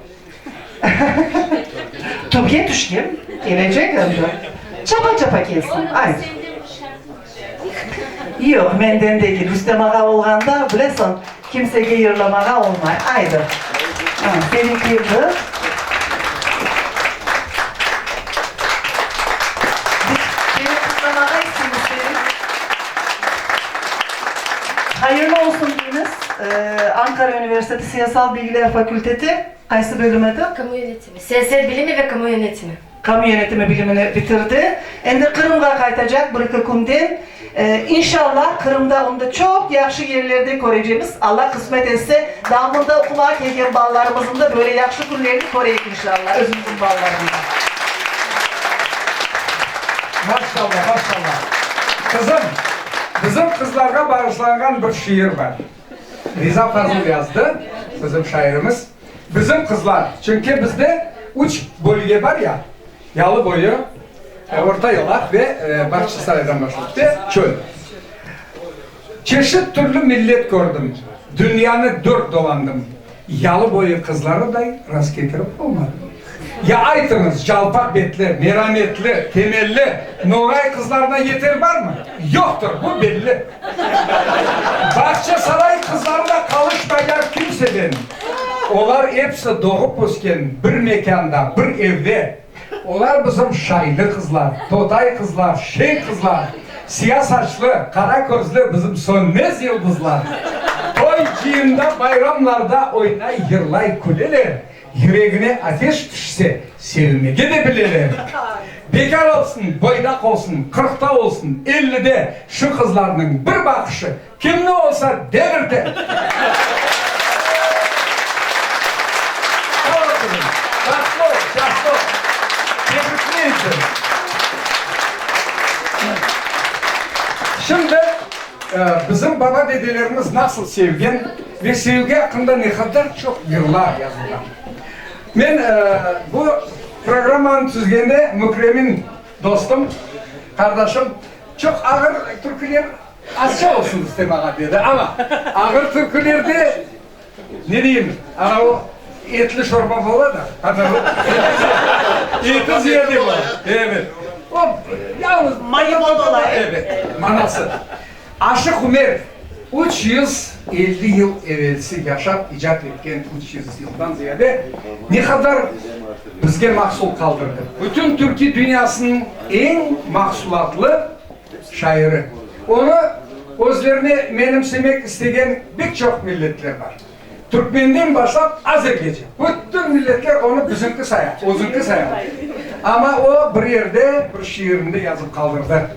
Tüke tuştum. Gelecek önce. Çapa çapa gelsin. Aynen. Yok, menden değil. Rüstem Ağa olganda bilesin, kimsege yırlamağa olmay. Aydır. Senin kıyırdı. Benim Rüstem Ağa istemiştim. Hayırlı olsun deyiniz. Ankara Üniversitesi Siyasal Bilgiler Fakülteti. Kaysı bölümüydü? Kamu yönetimi. Siyaset bilimi ve kamu yönetimi. Kamu yönetimi bilimini bitirdi. Şimdi Kırım'a kaytacak bir iki günden. İnşallah Kırım'da onda çok yaxşı yerlerde göreceğimiz Allah kısmet etse damında okumaya gelgen ballarımızın da böyle yaxşı günlerini koruyuk inşallah özümüzün ballarında. Maşallah, maşallah. Kızım, bizim kızlarga bağışlangan bir şiir var. Riza Fazıl yazdı, bizim şairimiz. Bizim kızlar, çünkü bizde 3 bölge var ya, Yalı boyu, Orta Yolak ve Bahçesaray'dan başladı, çöl. Çeşit türlü millet gördüm, dünyanı dört dolandım. Yalı boyu kızları da rast getirip olmadı. Ya aytınız, jalpak betli, merametli, temelli, Noray kızlarına yeter var mı? Yoktur, bu belli. Bahçesaray kızlarına kalışmayan kimseden. Onlar hepsi doğup ösken bir mekanda, bir evde. Onlar bizim şaylı kızlar, totay kızlar, şey kızlar, siyah saçlı, kara gözlü bizim sönmez yıldızlar. Toy kiyimde, bayramlarda oynay, yırlay kuleler. yüreğine ateş düşse sevmege de bilirler. Bekar olsun, boydak olsun, 40'ta olsun, 50'de şu kızlarının bir bakışı kim ne olsa devirde. Şahsı. Tebrikleyin. Şimdi bizim baba dedelerimiz nasıl sevgen ve sevgi hakkında ne kadar çok yıllar yazdılar. Ben bu programın tüzgende Mükremin dostum, kardeşim çok ağır türküler azca olsun istemeye dedi ama ağır türkülerde ne diyeyim, ana o etli çorba falan da, hatta o eti ziyade var. Evet. O yalnız Mayı bol olay. evet, manası. Aşık Ömer 350 yıl evvelsi yaşap icat etken 300 yıldan ziyade ne kadar bizge mahsul kaldırdı. Bütün Türkiye dünyasının en mahsulatlı şairi. Onu özlerine menimsemek isteyen birçok milletler var. Türkmenden başlayıp Azerbaycan. Bütün milletler onu bizimki sayar, özünki sayar. Ama o bir yerde, bir şiirinde yazıp kaldırdı.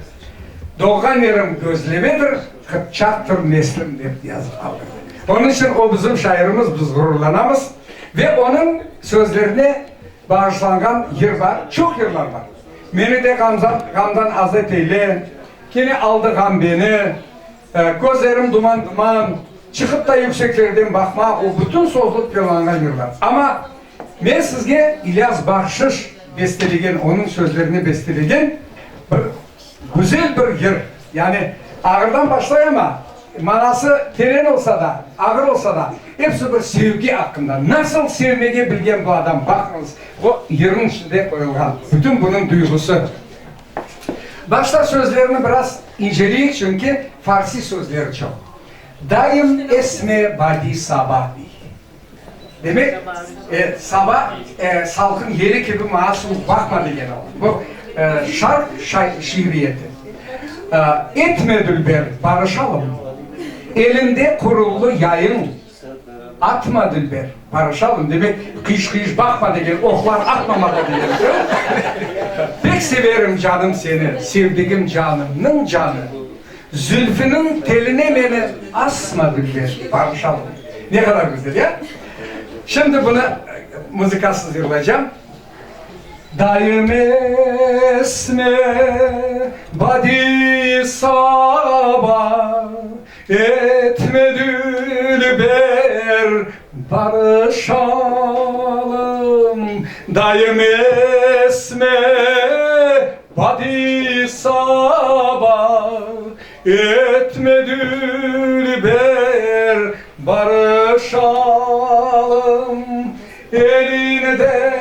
Doğan yerim gözlemedir, kıpçaktır neslim deyip yazıp kaldırdı. Onun için o bizim şairimiz, biz gururlanamız. Ve onun sözlerine bağışlanan yer var, çok yerler var. Beni de gamdan azat eyle, yine aldı gam beni, gözlerim duman duman, çıkıp da yükseklerden bakma, o bütün sözlük yalanlar yerler. Ama ben sizge İlyas Bakşış bestelegen, onun sözlerini bestelegen güzel bir yer. Yani ağırdan başlay ama manası teren olsa da, ağır olsa da hepsi bir sevgi hakkında. Nasıl sevmeyi bilgen bu adam, bakınız o yerin içinde koyulgan. Bütün bunun duygusu. Başta sözlerini biraz inceleyin çünkü Farsi sözleri çok. Daim esme badi sabah. Demek sabah salkın yeri gibi masum bakma diyen o. Bu şark şiiriyeti. Etme dülber barışalım. Elinde kurullu yayın. Atma dülber barışalım. Demek kış kış bakma diyen, oklar atmamalı diyen. Pek severim canım seni, sevdiğim canımın canı. Zülfünün teline beni asma dülber barışalım. Ne kadar güzel ya. Şimdi bunu müzikasız yırlayacağım. Daim esme badi sabah, etme dülber barışalım. Daim esme badi sabah, etme dülber barışalım. Elinde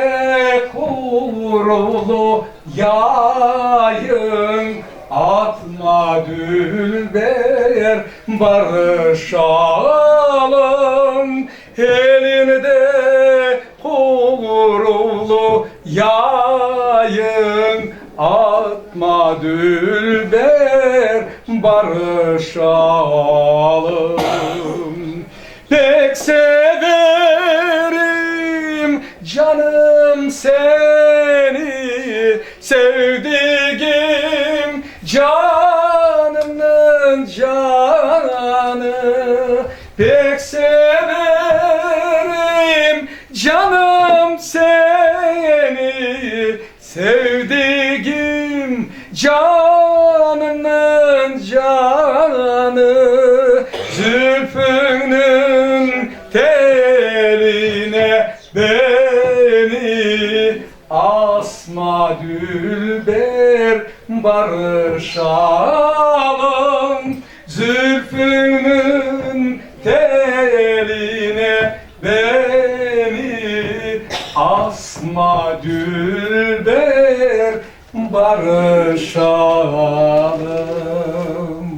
kurulu yayın, atma dülber barışalım. Elinde kurulu yayın, atma dülber barışalım. Pek severim canım seni, sevdiğim canımın canı. Pek severim canım seni, sevdiğim canımın canı. Zülfünün teline beni asma dülber barışalım. Zülfünün teline beni asma dülber barışalım.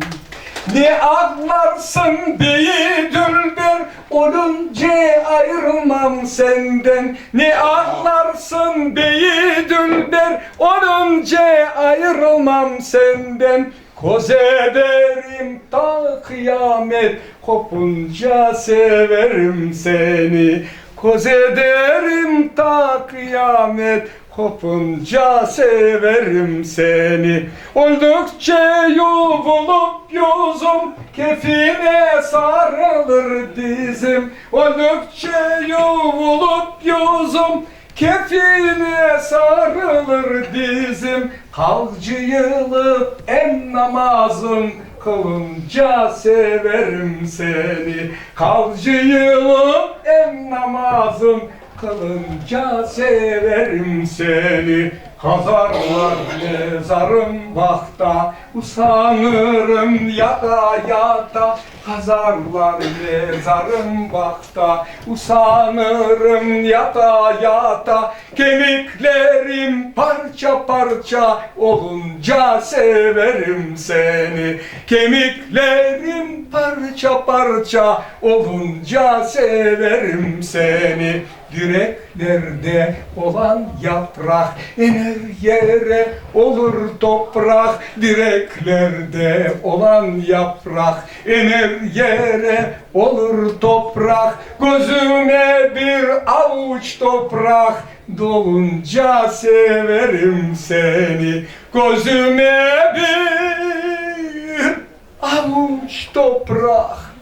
Ne ağlarsın bey dülber, olunca ayrılmam senden. Ne ağlarsın bey dülber, olunca ayrılmam senden. Koz ederim ta kıyamet kopunca severim seni. Koz ederim ta kıyamet kopunca severim seni. Oldukça yuvulup yüzüm kefine sarılır dizim. Oldukça yuvulup yüzüm kefine sarılır dizim. Kalcı yılıp en namazım kılınca severim seni. Kalcı yılıp en namazım kılınca severim seni. Kazarlar mezarım vakta, usanırım yata yata. Kazarlar mezarım vakta, usanırım yata yata. Kemiklerim parça parça olunca severim seni. Kemiklerim parça parça olunca severim seni. Yüreklerde olan yaprak iner yere olur toprak. Yüreklerde olan yaprak iner yere olur toprak. Gözüme bir avuç toprak dolunca severim seni. Gözüme bir avuç toprak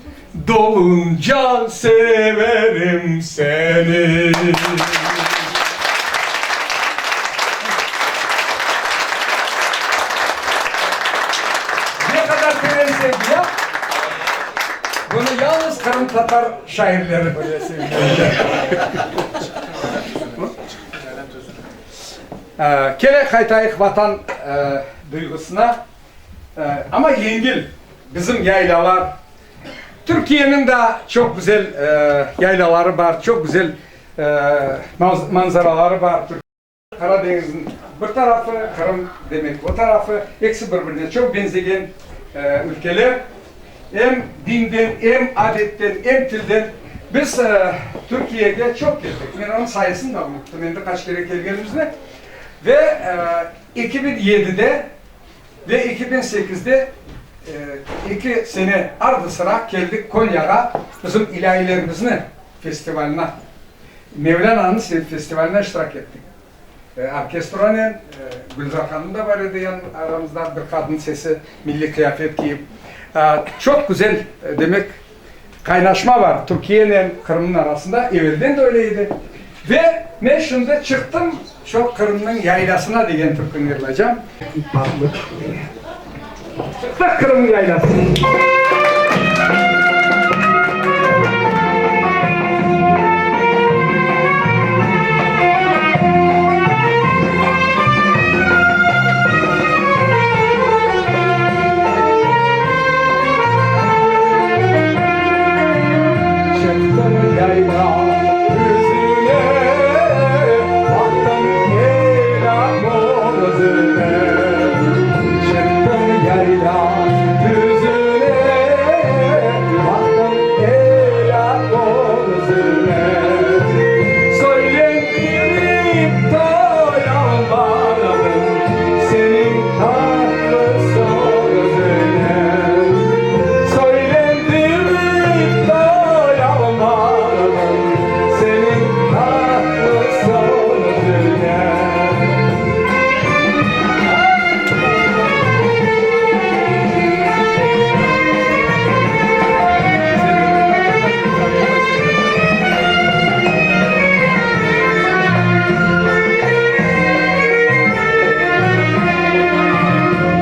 dolunca severim seni. Ne kadar terin sevgi ya? Bunu yalnız Kırım Tatar şairleri böyle seviyor. Kere kaytayık vatan duygusuna ama yengil bizim yaylalar. Türkiye'nin de çok güzel yaylaları var, çok güzel manzaraları var. Karadeniz'in bir tarafı, Kırım demek o tarafı, hepsi birbirine çok benzeyen ülkeler. Hem dinden, hem adetten, hem tilden. Biz Türkiye'ye çok geldik. Ben onun sayısını da unuttum. Ben de kaç kere geldiğimizde. Ve 2007'de ve 2008'de 2 sene ardı sıra geldik Konya'ya, bizim ilahilerimizin festivaline, Mevlana'nın festivaline iştirak ettik. Orkestranın, Gülzar Hanım da var idi aramızda, bir kadın sesi, milli kıyafet giyip. Çok güzel demek kaynaşma var Türkiye ile Kırım'ın arasında, evvelden de öyleydi. Ve ben şimdi çıktım, çok Kırım'ın yaylasına diyen Türk'ün yırlayacağım. Çıktık Kırım'ın yaylası. Çıktım yayla yüzüne, baktım yayla gözüne. Çıktım yayla yüzüne, baktım yayla gözüne. Söylendirip doyamadım senin tatlı sözüne. Söylendirip doyamadım senin tatlı sözüne.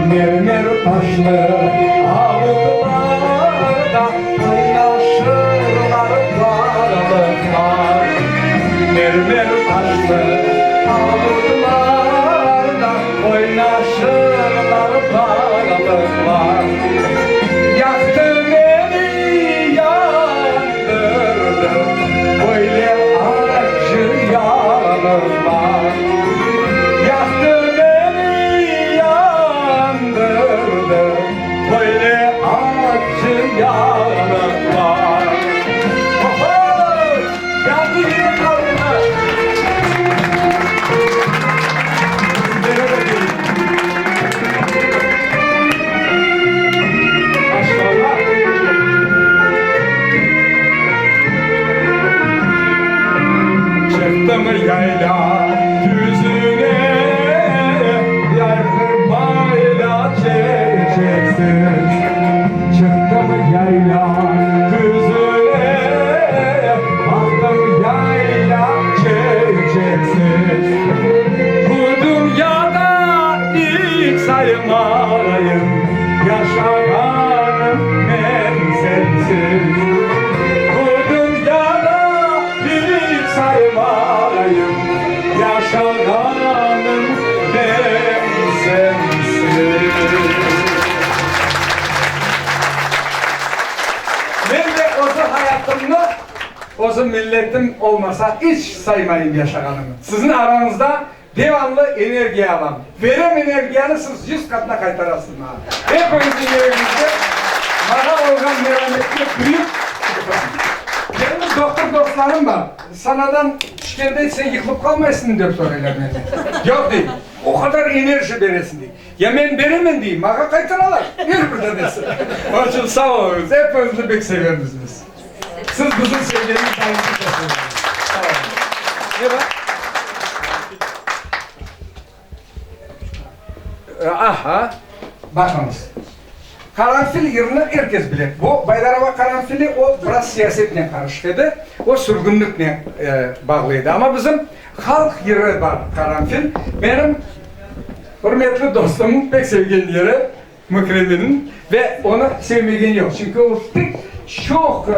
Mermer taşlı avlularda oynaşırlar balıklar. Mermer taşlı avlularda oynaşırlar balıklar. Yaktı beni yandırdı böyle acı yanıklar. Yaktı beni yandırdı saymalıyım yaşayanım ben sensiz. Bu dünyada hiç saymalıyım yaşayanım ben sensiz. Ben de o hayatımda o milletim olmasa hiç saymayın yaşayanımı. Sizin aranızda devamlı enerji alan. Verem enerjini siz 100 katına kaytarasınız. Hepinizin yerinizde bana olgan merhametli büyük. Benim doktor dostlarım var. Sanadan şikayet sen yıkılıp kalmayasın diyor soruyorlar beni. Yok değil. O kadar enerji veresin diye. Ya ben veremem diyeyim. Bana kaytaralar. Bir burada desin. Onun için sağ olun. Hepinizi pek seviyorsunuz. Siz bizim sevgimiz aynısı yapıyorsunuz. Sağ olun. Ne var? Aha. Bakınız. Karanfil yerini herkes bilir. Bu Baydarova karanfili o biraz siyasetle karıştıydı. O sürgünlükle bağlıydı. Ama bizim halk yeri var karanfil. Benim hürmetli dostumun pek sevdiğin yeri Mükremin'in ve onu sevmegen yok. Çünkü o çok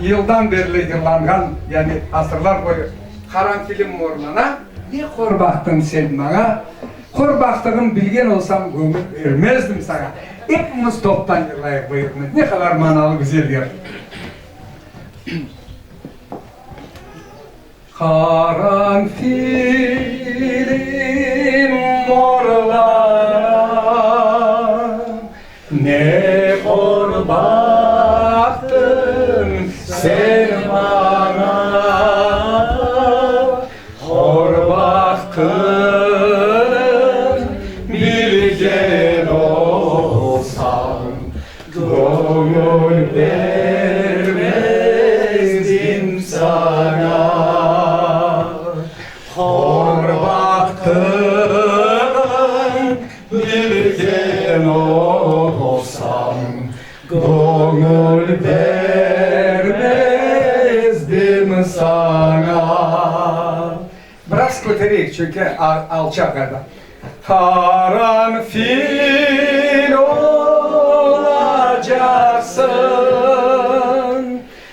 yıldan beri yıllangan, yani asırlar boyu karanfilim ormana ne hor baktın sen bana? Hor baktığım bilgen olsam gömür vermezdim sana. Hepimiz toptan yıllayıp buyurun. Ne kadar manalı güzel yer. Karanfilim morlar, ne hor baktın sen bana, hor baktın bilgen olsam gönül vermezdim sana. Hor baktın bilgen olsam gönül vermezdim sana. Biraz kötülük çünkü alçak adam. Karanfil olacaksın,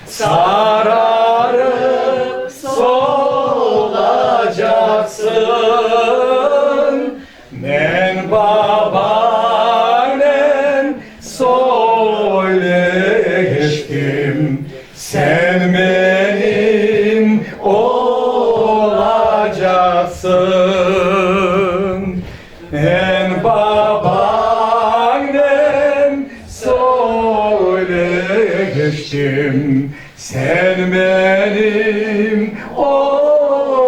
sararıp solacaksın. Ben babaannem söylemiştim, sen benim olacaksın. Ben babaannem söylemiştim, sen benim olacaksın.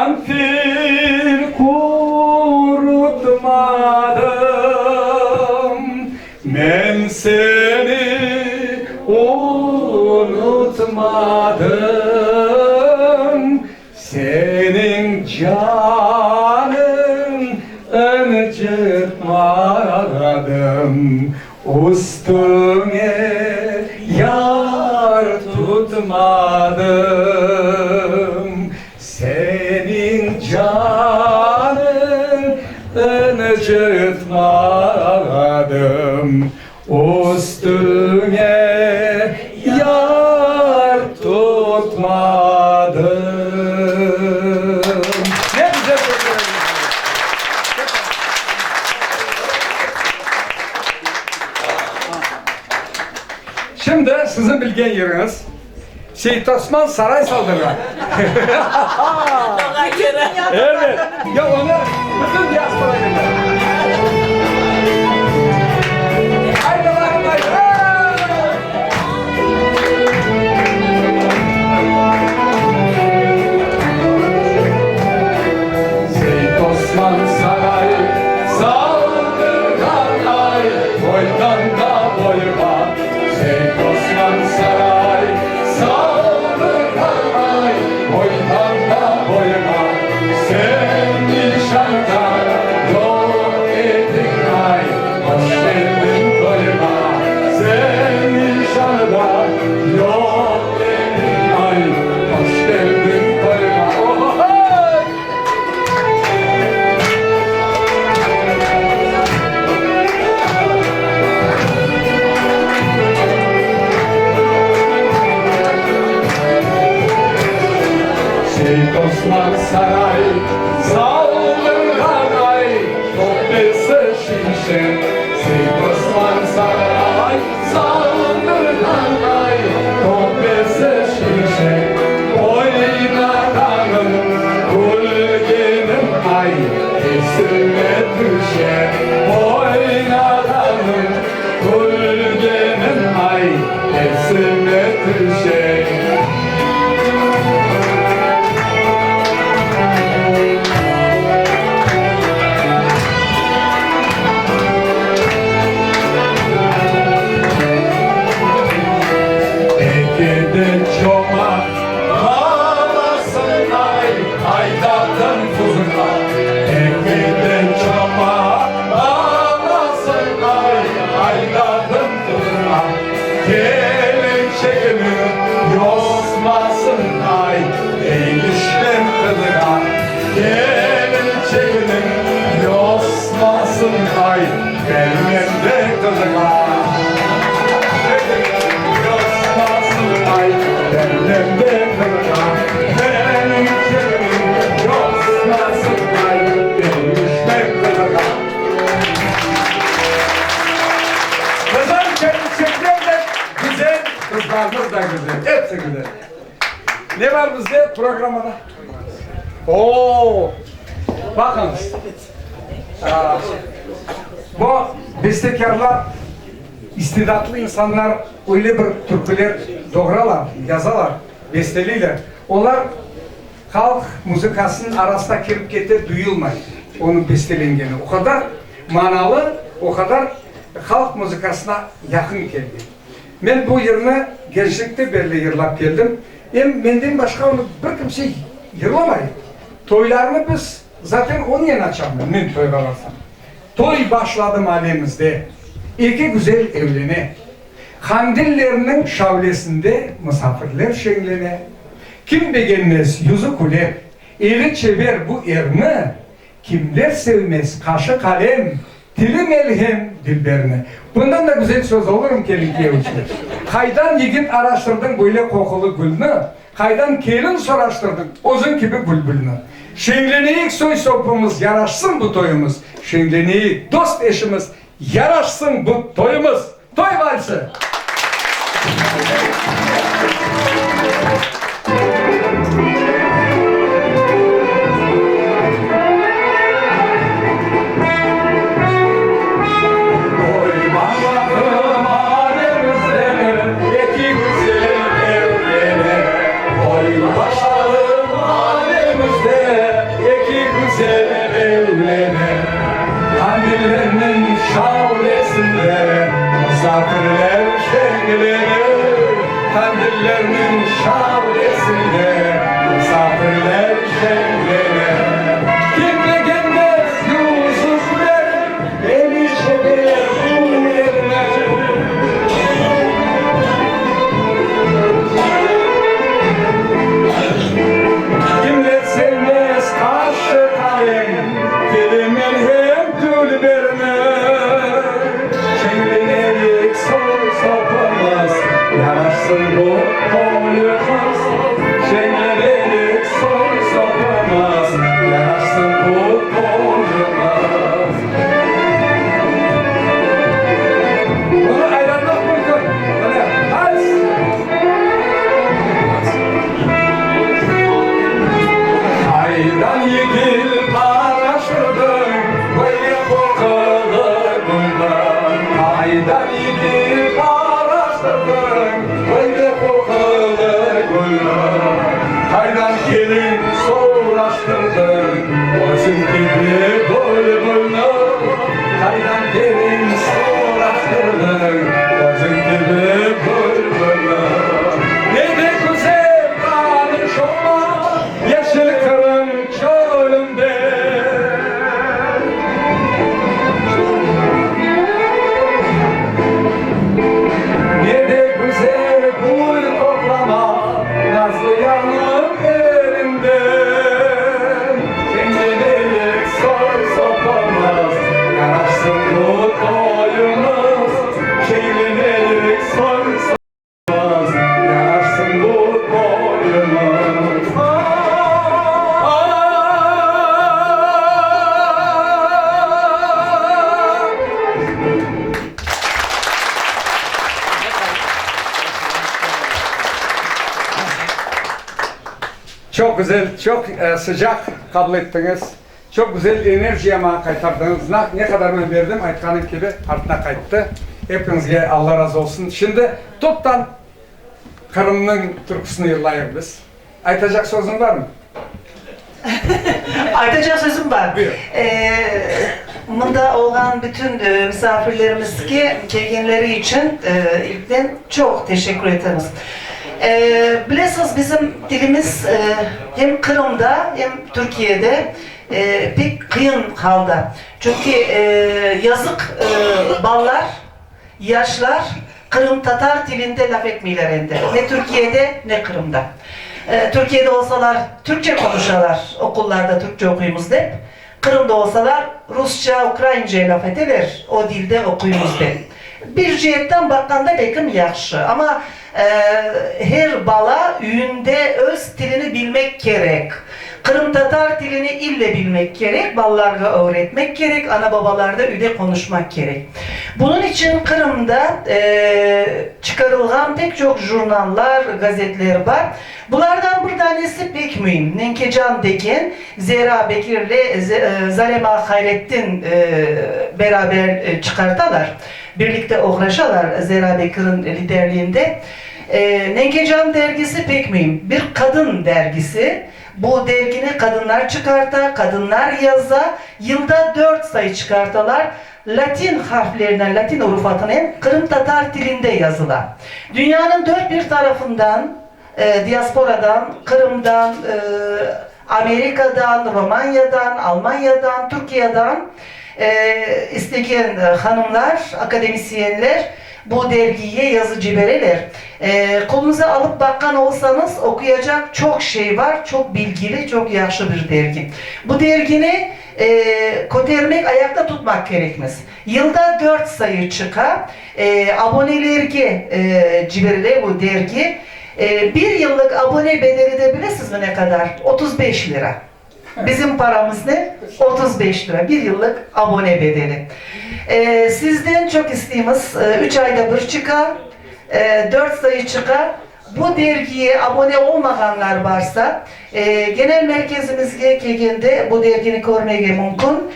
Karanfil kurutmadım, ben seni unutmadım. Senin canın öncırtmadım, üstüne yar tutmadım. Senin canın öncırtmadım, üstüne yar tutmadım. Ne güzel söyledin. Şimdi sizin bilgen yeriniz Şehit Osman Saray saldırı. Evet. Ya onu bütün diaspora gönder. Haydi bakayım, haydi. Şehit Osman Saray saldırgan ay, boydan da boyuma. Şehit Osman Saray saldırgan ay, boydan da boyuma. Sen nişanda yok edin ay, hoş geldin boyuma. Sen nişanda yok edin ay, hoş geldin boyuma. Oho! Osman Saray, saldırgan ay, toplası şişe. Osman Saray, saldırgan ay, toplası şişe. Oynadanım, gülgenim ay, kesime düşe. Oynadanım, gülgenim ay, kesime düşe. Ege'de çomak ağlasın ay, aydatın fırla. Ege'de çomak ağlasın ay, aydatın fırla. Gelin çekimi yosmasın ay, eğilişten kılığa. Gelin çekimi yosmasın ay, gelmekte kılığa. Ay, benimle kırma, benim içerim yosmasın ay, benimle kırma. Kızlar çekimler de güzel, kızlarımız da güzel, hepsi güzel. Ne var bizde programda? Oo, bakınız. Bu bestekarlar, istidatlı insanlar öyle bir türküler doğralar, yazalar, besteliler. Onlar halk müzikasının arasında kirip kete duyulmayın. Onun bestelengeni. O kadar manalı, o kadar halk müzikasına yakın geldi. Ben bu yerine gençlikte belli yırlap geldim. Benden başka onu bir kimse yırlamayın. Toylarını biz zaten onun yerine açalım. Ben toyga varsam. Toy başladı mahallemizde. İki güzel evlene. Kandillerinin şavlesinde misafirler şenlene. Kim beğenmez yüzü kulep, eli çever bu erini. Kimler sevmez kaşı kalem, dili melhem dilberini. Bundan da güzel söz olur mu gelin kiyevçiler? Kaydan yigit araştırdın böyle kokulu gülünü, kaydan kelin soraştırdın uzun gibi bülbülünü. Şenleneyik soy sopumuz, yaraşsın bu toyumuz. Şenleneyik dost eşimiz, yaraşsın bu toyumuz. Toy valsi. Kandillerinin şavlesinde misafirler şenlenir. Kandillerinin şavlesinde misafirler şenlenir. Kim beğenmez yüzsüzler, eli çeker bu yerine. Kimler sevmez karşı kalem, dili melhem tülberine. Şenleneyik soy sopamız, yaraşsın bu toyumuz. Şenleneyik soy sopamız, yaraşsın bu toyumuz. Bunu ayranlık mümkün. Böyle hals. Aydan yigil araştırdım, böyle kokalı bundan. Aydan yigil araştırdım, böyle kokalı bundan. Aydan gelin soğulaştırdım, olsun gibi bulbulun. Aydan gelin soğulaştırdım, olsun gibi bulbulun. Ne de güzel tanış olma, yeşil kırın çölünde. Ne de güzel gül toplama, nazlı yanım elinde. Çok güzel, çok sıcak kabul ettiniz. Çok güzel enerjiye bana kaytardınız. Ne kadar ben verdim, aytkanım gibi ardına kayıttı. Hepinizge Allah razı olsun. Şimdi toptan Kırım'ın türküsünü yırlayalım biz. Aytacak sözün var mı? Aytacak sözüm var. Buyur. Bunda olan bütün misafirlerimizge kelgenleri için ilkten çok teşekkür ederiz. Bilirsiniz bizim dilimiz hem Kırım'da hem Türkiye'de pek kıyın halda. Çünkü yazık ballar, yaşlar Kırım Tatar dilinde laf etmiyorlar ende. Ne Türkiye'de ne Kırım'da. Türkiye'de olsalar Türkçe konuşarlar, okullarda Türkçe okuyumuz de. Kırım'da olsalar Rusça, Ukrayince laf ederler, o dilde okuyumuz de. Bir cihetten bakanda bekim yaxşı ama her bala üyünde öz dilini bilmek gerek. Kırım Tatar dilini ille bilmek gerek, ballarga öğretmek gerek, ana babalarda üde konuşmak gerek. Bunun için Kırım'da çıkarılgan pek çok jurnallar, gazetler var. Bunlardan bir tanesi pek mühim. Nenkecan degen Zehra Bekir'le Zalema Hayrettin beraber çıkartalar. Birlikte uğraşalar Zehra Bekir'in liderliğinde. Nenkecan dergisi pek mühim. Bir kadın dergisi. Bu dergini kadınlar çıkarta, kadınlar yazza. Yılda 4 sayı çıkartalar. Latin harflerinden, Latin urufatının Kırım Tatar dilinde yazılar. Dünyanın dört bir tarafından, diasporadan, Kırım'dan, Amerika'dan, Romanya'dan, Almanya'dan, Türkiye'den isteyen hanımlar, akademisyenler bu dergiye yazıcı verirler. Kolunuza alıp bakan olsanız okuyacak çok şey var, çok bilgili, çok yaxşı bir dergi. Bu dergini kotermek, ayakta tutmak gerekmez. Yılda 4 sayı çıkar, abonelerge ciberilir bu dergi. Bir yıllık abone bedeli de bilirsiniz mi ne kadar? 35 lira. Bizim paramız ne? 35 lira. Bir yıllık abone bedeli. Sizden çok isteğimiz 3 ayda bir çıkar, 4 sayı çıkar. Bu dergiye abone olmayanlar varsa genel merkezimizge kelgende bu dergini görmeye mümkün.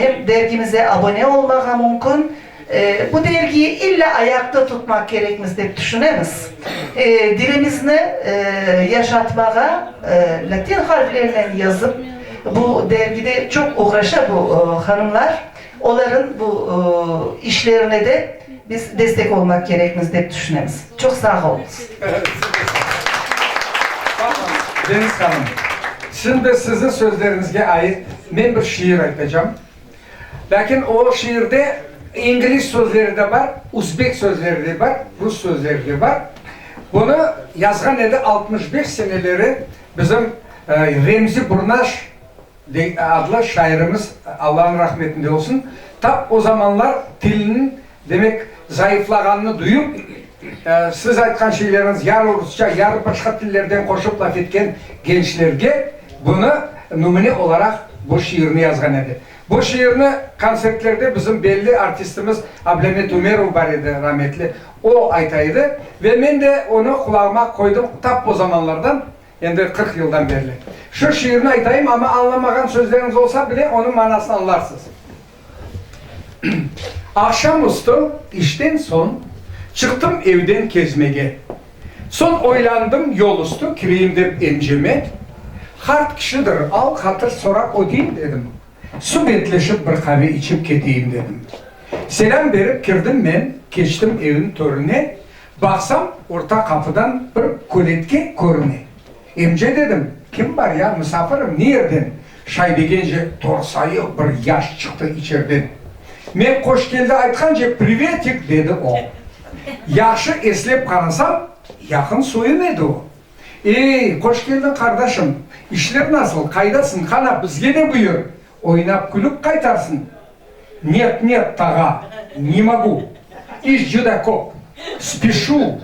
Hem dergimize abone olmaya mümkün. Bu dergiyi illa ayakta tutmak gerekmez diye düşünemiz. Dilimizni yaşatmaya Latin harflerinden yazıp bu dergide çok uğraşa bu hanımlar. Onların bu işlerine de biz destek olmak gerekmez diye düşünemiz. Çok sağ olun. Deniz Hanım, şimdi sizin sözlerinizge ait ben bir şiir aytacağım. Lakin o şiirde İngiliz sözleri de var, Uzbek sözleri de var, Rus sözleri de var. Bunu yazgan edi 65 seneleri bizim Remzi Burnaş adlı şairimiz, Allah'ın rahmetinde olsun. Tap o zamanlar dilinin demek zayıflaganını duyup siz aytkan şeyleriniz yarı Rusça, yarı başka dillerden koşup laf etken gençlerge bunu numune olarak bu şiirini yazgan edi. Bu şiirini konsertlerde bizim belli artistimiz Ablemet Umerov var idi rahmetli. O aytaydı ve ben de onu kulağıma koydum tap o zamanlardan, yani 40 yıldan beri. Şu şiirini aytayım ama anlamagan sözleriniz olsa bile onun manasını anlarsınız. Akşamüstü işten son çıktım evden kezmege. Son oylandım yol üstü kireyim de encime. Hart kişidir al hatır sorak o değil dedim. Su betleşip bir kahve içip keteyim dedim. Selam verip girdim ben, geçtim evin törüne. Baksam orta kapıdan bir koletke körüne. Emce dedim, kim var ya misafirim nereden? Şay degence torsayı bir yaş çıktı içeriden. Men hoş geldi aytkanca privetik dedi o. Yaxşı eslep karasam yakın soyun o. Hoş geldin kardeşim, işler nasıl, kaydasın, kana bizge de buyur. Oynap gülüp kaytarsın. Нет, тага, не могу. Иш juda kop. Спешу.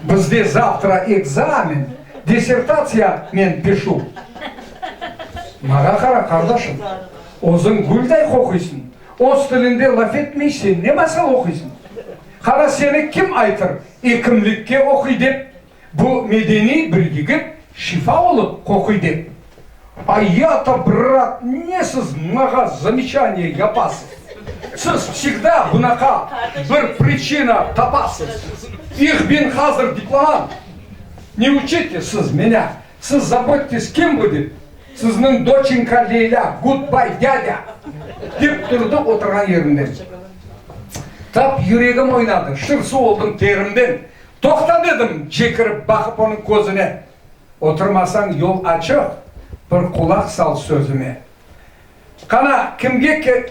Bizde завтра экзамен. Диссертация men пишу. Mağa kara kardeşim. Ozun gülday kokuysun. Oz dilinde laf etmeysin. Ne masal okuysun? Kara seni kim aytır? Ekimlikке okuy dep. Bu medeni bir yigit şifa olup kokuydu. Ay ya-то, брат, ne siz mağa замечание yapasınız? Siz всегда bunaqa bir причина tapasınız. Ich bin hazır diplomat. Не учите siz меня. Siz заботьтесь kim будет? Sizin доченька Leyla, goodbye dядя. Dip durdu oturgan yerinden. Tap yüreğim oynadı. Şırsı oldum terimden. Tokta dedim çekirip bakıp onun gözüne. Oturmasan yol açık. Bir kulak sal sözüme. Kana kimge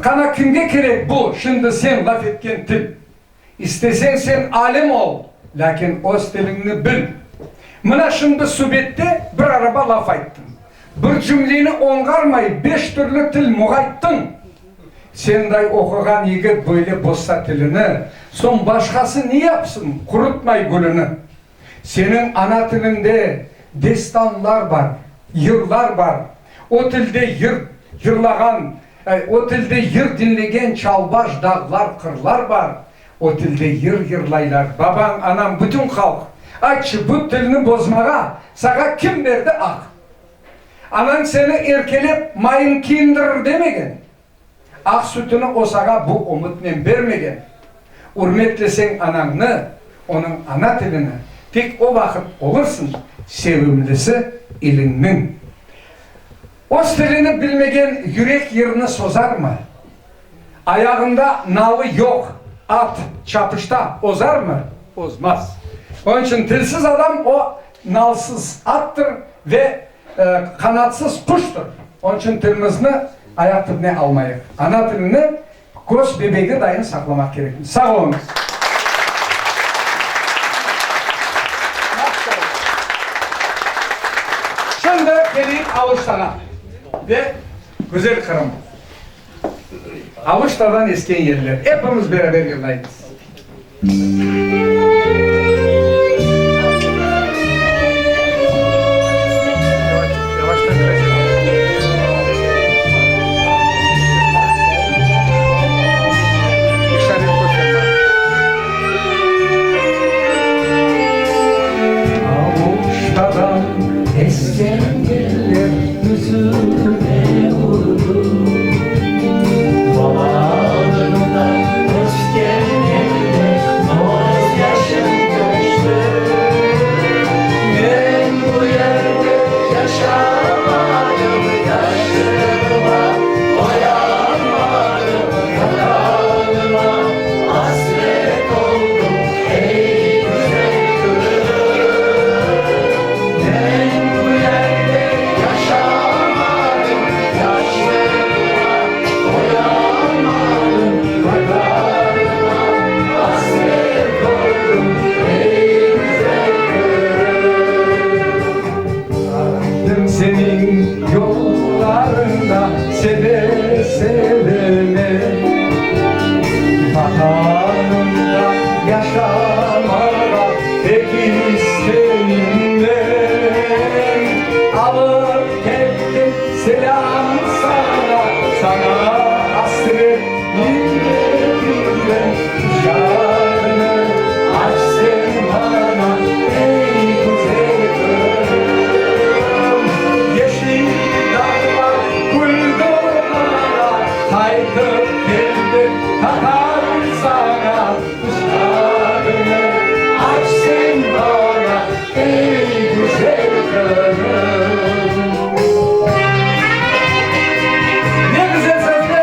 kana kimge gerek bu? Şimdi sen laf etken til. İstesen sen alim ol. Lakin o stilini bil. Mana şimdi sübette bir araba laf ayttın. Bir cümleni ongarmay 5 türlü til muğayttın. Senday okugan yigit böyle bozsa tilini, son başkası ne yapsın? Kurutmay gülünü. Senin ana tilinde destanlar var, yırlar var. O tilde yırlagan, o tilde yır dinlegen çalbaş dağlar, kırlar var. O tilde yırlaylar. Baban, anam, bütün halk. Açı bu tilini bozmağa, sana kim verdi ak? Anan seni erkelep mayın kindirir demegen. Ak sütünü o sağa bu umutla vermegen. Hürmetlesen ananı, onun ana tilini. Tek o vakit olursun sevimlisi ilinin. O stilini bilmegen yürek yerini sozar mı? Ayağında nalı yok, at çapışta ozar mı? Ozmaz. Onun için tilsiz adam o nalsız attır ve kanatsız kuştur. Onun için tilimizni ayak tiline almayık. Ana tilini göz bebeği dayın saklamak gerek. Sağ olun. Şimdi geleyim avuçlara ve güzel Kırım. Avuçlardan esken yerler. Hepimiz beraber yollayız. Ne güzel sözler.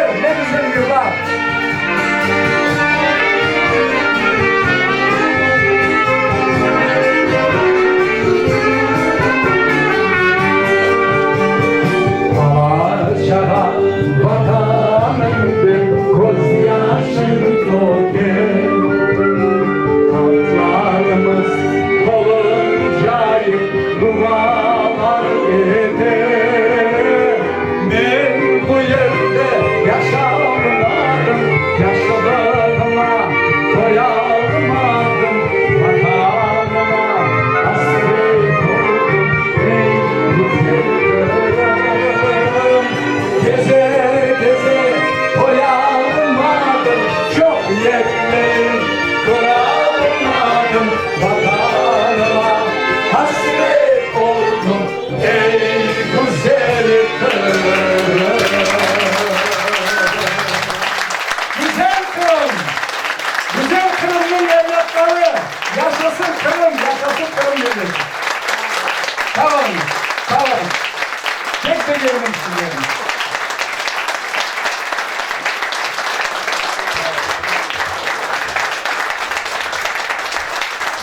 Pek becerememişsin yani.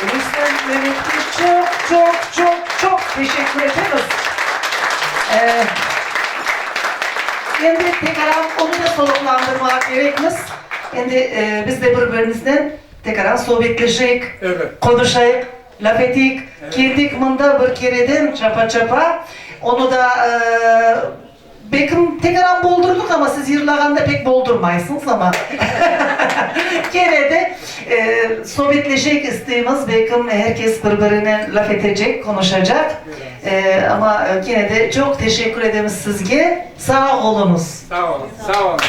Rüstem Mehmet'e çok teşekkür ederiz. Şimdi tekrar onu da soluklandırmak gerekmez. Şimdi biz de birbirimizden tekrar sohbetleşik, Evet. konuşayık, laf etik, girdik mında bir kereden çapa. Onu da Bekim tekrar boldurduk ama siz yırlaganda pek boldurmaysınız ama gene de sohbetleşecek isteğimiz Bekim herkes birbirine laf edecek, konuşacak. Ama gene de çok teşekkür ederiz sizge. Sağ olunuz. Sağ olun. Sağ olun.